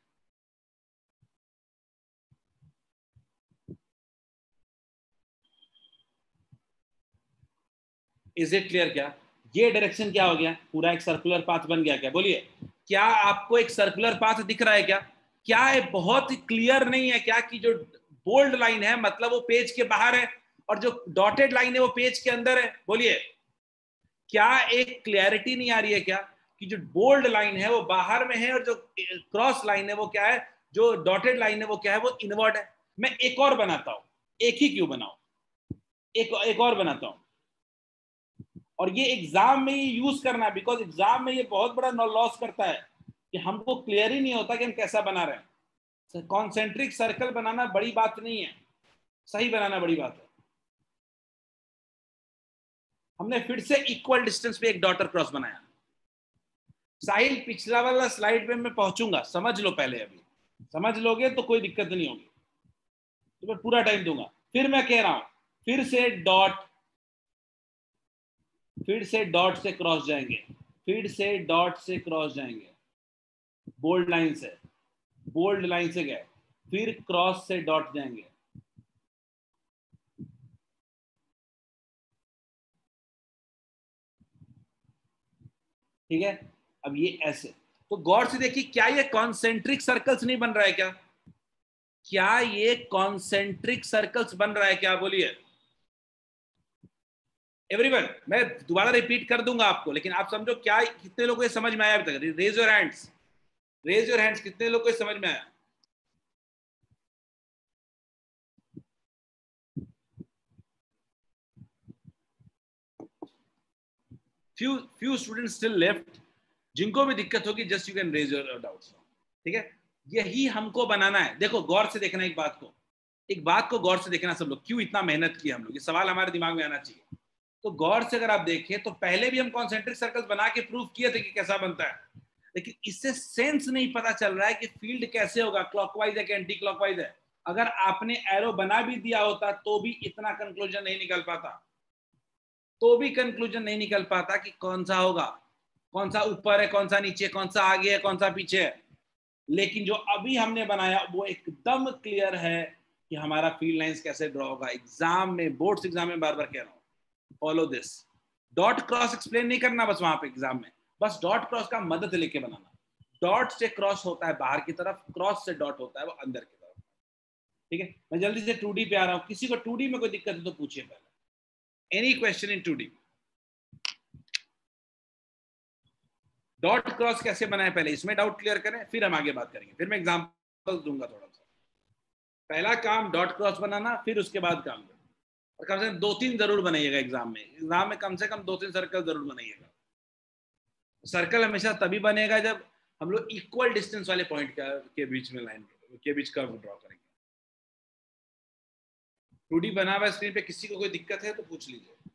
इज इट क्लियर क्या? ये डायरेक्शन क्या हो गया, पूरा एक सर्कुलर पाथ बन गया क्या? बोलिए, क्या आपको एक सर्कुलर पाथ दिख रहा है क्या? क्या है, बहुत क्लियर नहीं है क्या कि जो बोल्ड लाइन है मतलब वो पेज के बाहर है और जो डॉटेड लाइन है वो पेज के अंदर है? बोलिए, क्या एक क्लैरिटी नहीं आ रही है क्या कि जो बोल्ड लाइन है वो बाहर में है और जो क्रॉस लाइन है वो क्या है, जो डॉटेड लाइन है वो क्या है, वो इनवर्ड है। मैं एक और बनाता हूं, एक ही क्यों बनाऊं, एक और बनाता हूं, और ये एग्जाम में ये यूज करना है, बिकॉज एग्जाम में ये बहुत बड़ा लॉस करता है कि हमको क्लियर ही नहीं होता कि हम कैसा बना रहे हैं। कॉन्सेंट्रिक सर्कल बनाना बड़ी बात नहीं है, सही बनाना बड़ी बात है। हमने फिर से इक्वल डिस्टेंस पे एक डॉटर क्रॉस बनाया। साहिल, पिछला वाला स्लाइड पे मैं पहुंचूंगा, समझ लो पहले, अभी समझ लोगे तो कोई दिक्कत नहीं होगी, तो मैं पूरा टाइम दूंगा। फिर मैं कह रहा हूं, फिर से डॉट से क्रॉस जाएंगे, फिर से डॉट से क्रॉस जाएंगे, बोल्ड लाइन से, बोल्ड लाइन से गए, फिर क्रॉस से डॉट जाएंगे, ठीक है। अब ये ऐसे, तो गौर से देखिए, क्या ये कॉन्सेंट्रिक सर्कल्स नहीं बन रहा है क्या? क्या ये कॉन्सेंट्रिक सर्कल्स बन रहा है क्या? बोलिए एवरीवन, मैं दोबारा रिपीट कर दूंगा आपको, लेकिन आप समझो क्या, कितने लोगों को समझ में आया अभी तक? Raise your hands, raise your hands, कितने लोगों को समझ में आया? few students still left, जिनको भी दिक्कत होगी just you can raise your doubts, ठीक है। यही हमको बनाना है। देखो गौर से देखना, एक बात को गौर से देखना सब लोग, क्यों इतना मेहनत किया हम लोग, ये सवाल हमारे दिमाग में आना चाहिए। तो गौर से अगर आप देखें तो पहले भी हम कॉन्सेंट्रिक सर्कल्स बना के प्रूव किए थे कि कैसा बनता है, लेकिन इससे सेंस नहीं पता चल रहा है कि फील्ड कैसे होगा, क्लॉकवाइज है कि एंटी क्लॉकवाइज है। अगर आपने एरो बना भी दिया होता तो भी इतना कंक्लूजन नहीं निकल पाता, कि कौन सा होगा, कौन सा ऊपर है, कौन सा नीचे, कौन सा आगे है, कौन सा पीछे है। लेकिन जो अभी हमने बनाया वो एकदम क्लियर है कि हमारा फील्ड लाइंस कैसे ड्रॉ होगा। एग्जाम में, बोर्ड्स एग्जाम में बार बार कह रहा हूँ, follow this. Dot cross explain नहीं करना बस वहां पे एग्जाम में, बस डॉट क्रॉस का मदद लेके बनाना। डॉट से क्रॉस होता है बाहर की तरफ, क्रॉस से डॉट होता है वो अंदर की तरफ। ठीक है, मैं जल्दी से 2D पे आ रहा हूँ। किसी को 2D में कोई दिक्कत है तो पूछिए पहले। Any question in 2D? Dot cross कैसे बनाए पहले इसमें डाउट क्लियर करें, फिर हम आगे बात करेंगे, फिर मैं एग्जांपल दूंगा थोड़ा सा। पहला काम डॉट क्रॉस बनाना, फिर उसके बाद काम करें। और कम से कम 2-3 जरूर बनाइएगा एग्जाम में। एग्जाम में कम से कम 2-3 सर्कल जरूर बनाइएगा। सर्कल हमेशा तभी बनेगा जब हम लोग इक्वल डिस्टेंस वाले पॉइंट के बीच में लाइन के बीच कर्व ड्रॉ करेंगे। 2D बना हुआ स्क्रीन पे किसी को कोई दिक्कत है तो पूछ लीजिए,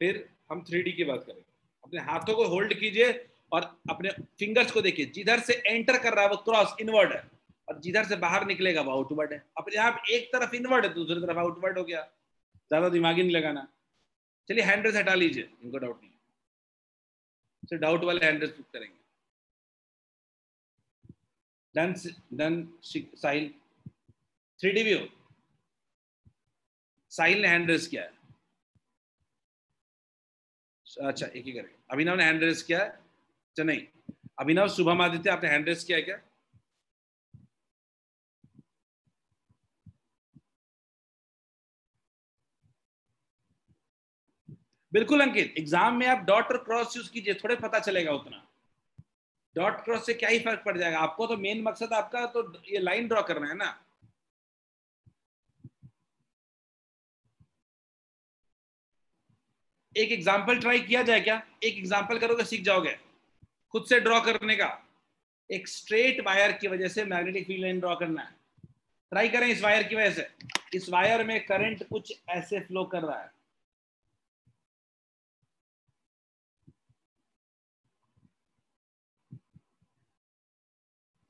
फिर हम 3D की बात करेंगे। अपने हाथों को होल्ड कीजिए और अपने फिंगर्स को देखिए, जिधर से एंटर कर रहा है वो क्रॉस इनवर्ड है, और जिधर से बाहर निकलेगा वो आउटवर्ड है। अपने आप एक तरफ इनवर्ड है, दूसरी तरफ आउटवर्ड हो गया। ज्यादा दिमाग ही नहीं लगाना। चलिए हैंड रेस हटा लीजिए, इनको डाउट नहीं, सिर्फ डाउट वाले हैंड रेस करेंगे। डन डन साहिल। 3D व्यू, साहिल ने हैंड रेस किया है। अच्छा एक ही करेंगे। अभिनव ने हैंड रेस किया है? अच्छा नहीं, अभिनव, शुभम आदित्य, आपने हैंड रेस किया है क्या? बिल्कुल अंकित, एग्जाम में आप डॉट और क्रॉस यूज कीजिए, थोड़े पता चलेगा उतना। डॉट क्रॉस से क्या ही फर्क पड़ जाएगा आपको, तो मेन मकसद आपका तो ये लाइन ड्रॉ करना है ना। एक एग्जाम्पल ट्राई किया जाए क्या? एक एग्जाम्पल करोगे सीख जाओगे खुद से ड्रॉ करने का। एक स्ट्रेट वायर की वजह से मैग्नेटिक फील्ड लाइन ड्रॉ करना है। ट्राई करें इस वायर की वजह से। इस वायर में करंट कुछ ऐसे फ्लो कर रहा है,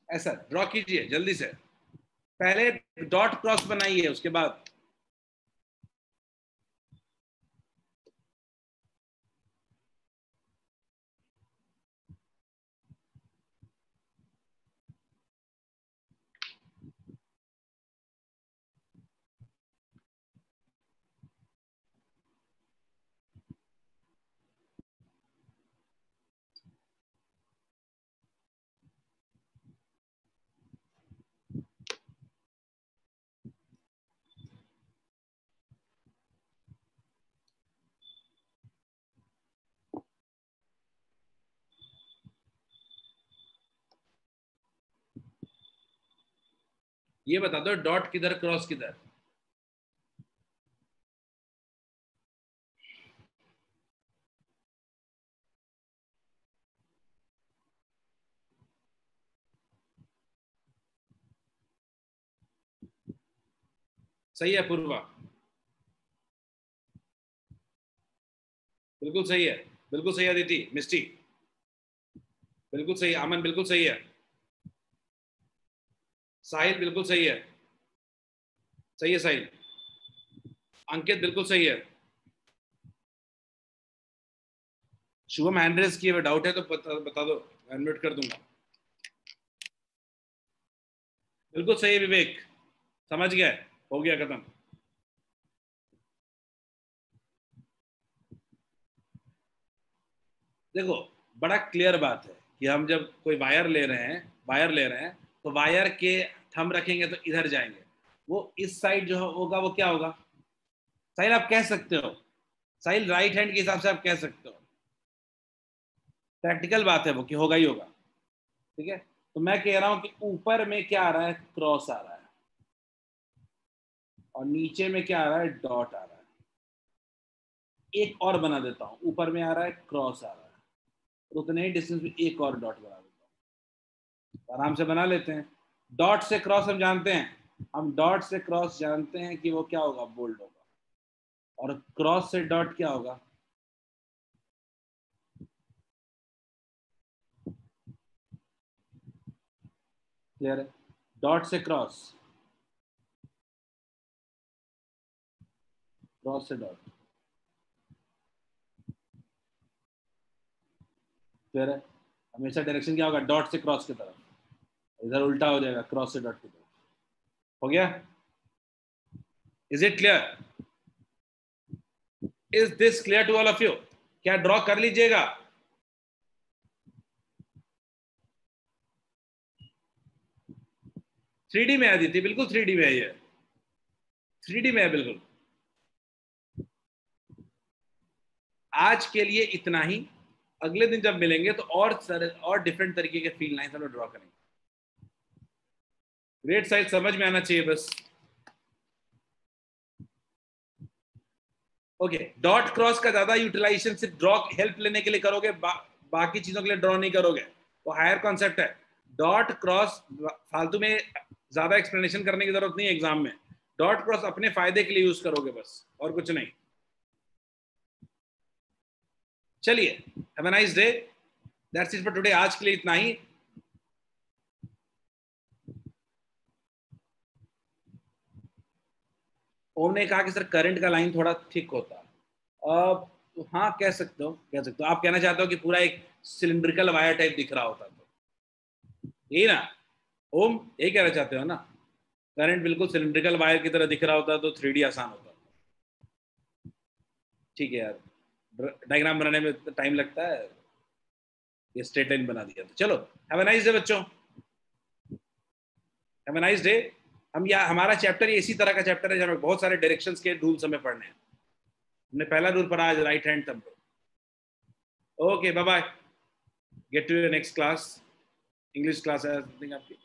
ऐसा ड्रॉ कीजिए जल्दी से। पहले डॉट क्रॉस बनाइए, उसके बाद ये बता दो डॉट किधर, क्रॉस किधर। सही है पूर्वा, बिल्कुल सही है, बिल्कुल सही है। अदिति, मिस्टी, बिल्कुल सही है। अमन बिल्कुल सही है। साहिल बिल्कुल सही है, सही है साहिल। अंकित बिल्कुल सही है। शुभम हैंड रेस किए हुए, डाउट है तो बता दो, अनम्यूट कर दूंगा। बिल्कुल सही है विवेक, समझ गया, हो गया खत्म। देखो बड़ा क्लियर बात है कि हम जब कोई वायर ले रहे हैं, तो वायर के थंब रखेंगे तो इधर जाएंगे, वो इस साइड जो होगा वो क्या होगा? साहिल आप कह सकते हो, साहिल राइट हैंड के हिसाब से आप कह सकते हो, प्रैक्टिकल बात है वो कि होगा ही होगा। ठीक है, तो मैं कह रहा हूं कि ऊपर में क्या आ रहा है? क्रॉस आ रहा है, और नीचे में क्या आ रहा है? डॉट आ रहा है। एक और बना देता हूं, ऊपर में आ रहा है, क्रॉस आ रहा है, तो उतने ही डिस्टेंस में एक और डॉट बना देता हूं, आराम से बना लेते हैं। डॉट से क्रॉस हम जानते हैं, हम डॉट से क्रॉस जानते हैं कि वो क्या होगा? बोल्ड होगा। और क्रॉस से डॉट क्या होगा? क्लियर है? डॉट से क्रॉस, क्रॉस से डॉट, क्लियर है? हमेशा डायरेक्शन क्या होगा? डॉट से क्रॉस की तरफ, इधर उल्टा हो जाएगा, क्रॉस से डॉट की तरफ। हो गया? Is it clear? Is this clear to all of you? क्या ड्रॉ कर लीजिएगा? थ्री में है दीदी, बिल्कुल 3D में है, ये 3D में है बिल्कुल। आज के लिए इतना ही, अगले दिन जब मिलेंगे तो और डिफरेंट तरीके के फील्ड लाइंस हम लोग ड्रॉ करेंगे। ग्रेड साइज समझ में आना चाहिए बस। ओके, डॉट क्रॉस का ज्यादा यूटिलाइजेशन सिर्फ ड्रॉ हेल्प लेने के लिए करोगे, बाकी चीजों के लिए ड्रॉ नहीं करोगे। वो हायर कॉन्सेप्ट है। डॉट क्रॉस फालतू में ज्यादा एक्सप्लेनेशन करने की जरूरत नहीं है एग्जाम में। डॉट क्रॉस अपने फायदे के लिए यूज करोगे बस, और कुछ नहीं। चलिए, have a nice day, that's it for today. आज के लिए इतना ही। ओम ने कहा कि सर करंट का लाइन थोड़ा थिक होता। हाँ, कह सकते हो। आप कहना चाहते हो कि पूरा एक सिलिंड्रिकल वायर टाइप दिख रहा होता, तो यही ना ओम, यही कहना चाहते हो ना? करंट बिल्कुल सिलिंड्रिकल वायर की तरह दिख रहा होता तो 3D आसान होता। ठीक है यार, डायग्राम बनाने में टाइम लगता है, ये स्ट्रेट लाइन बना दिया। तो चलो, हैव अ नाइस डे बच्चों, हैव अ नाइस डे। हमारा चैप्टर इसी तरह का चैप्टर है जहाँ बहुत सारे डायरेक्शंस के रूल्स हमें पढ़ने हैं। हमने पहला रूल पढ़ा आज, right hand thumb. Okay, bye bye, get to your next class. English class है आपकी।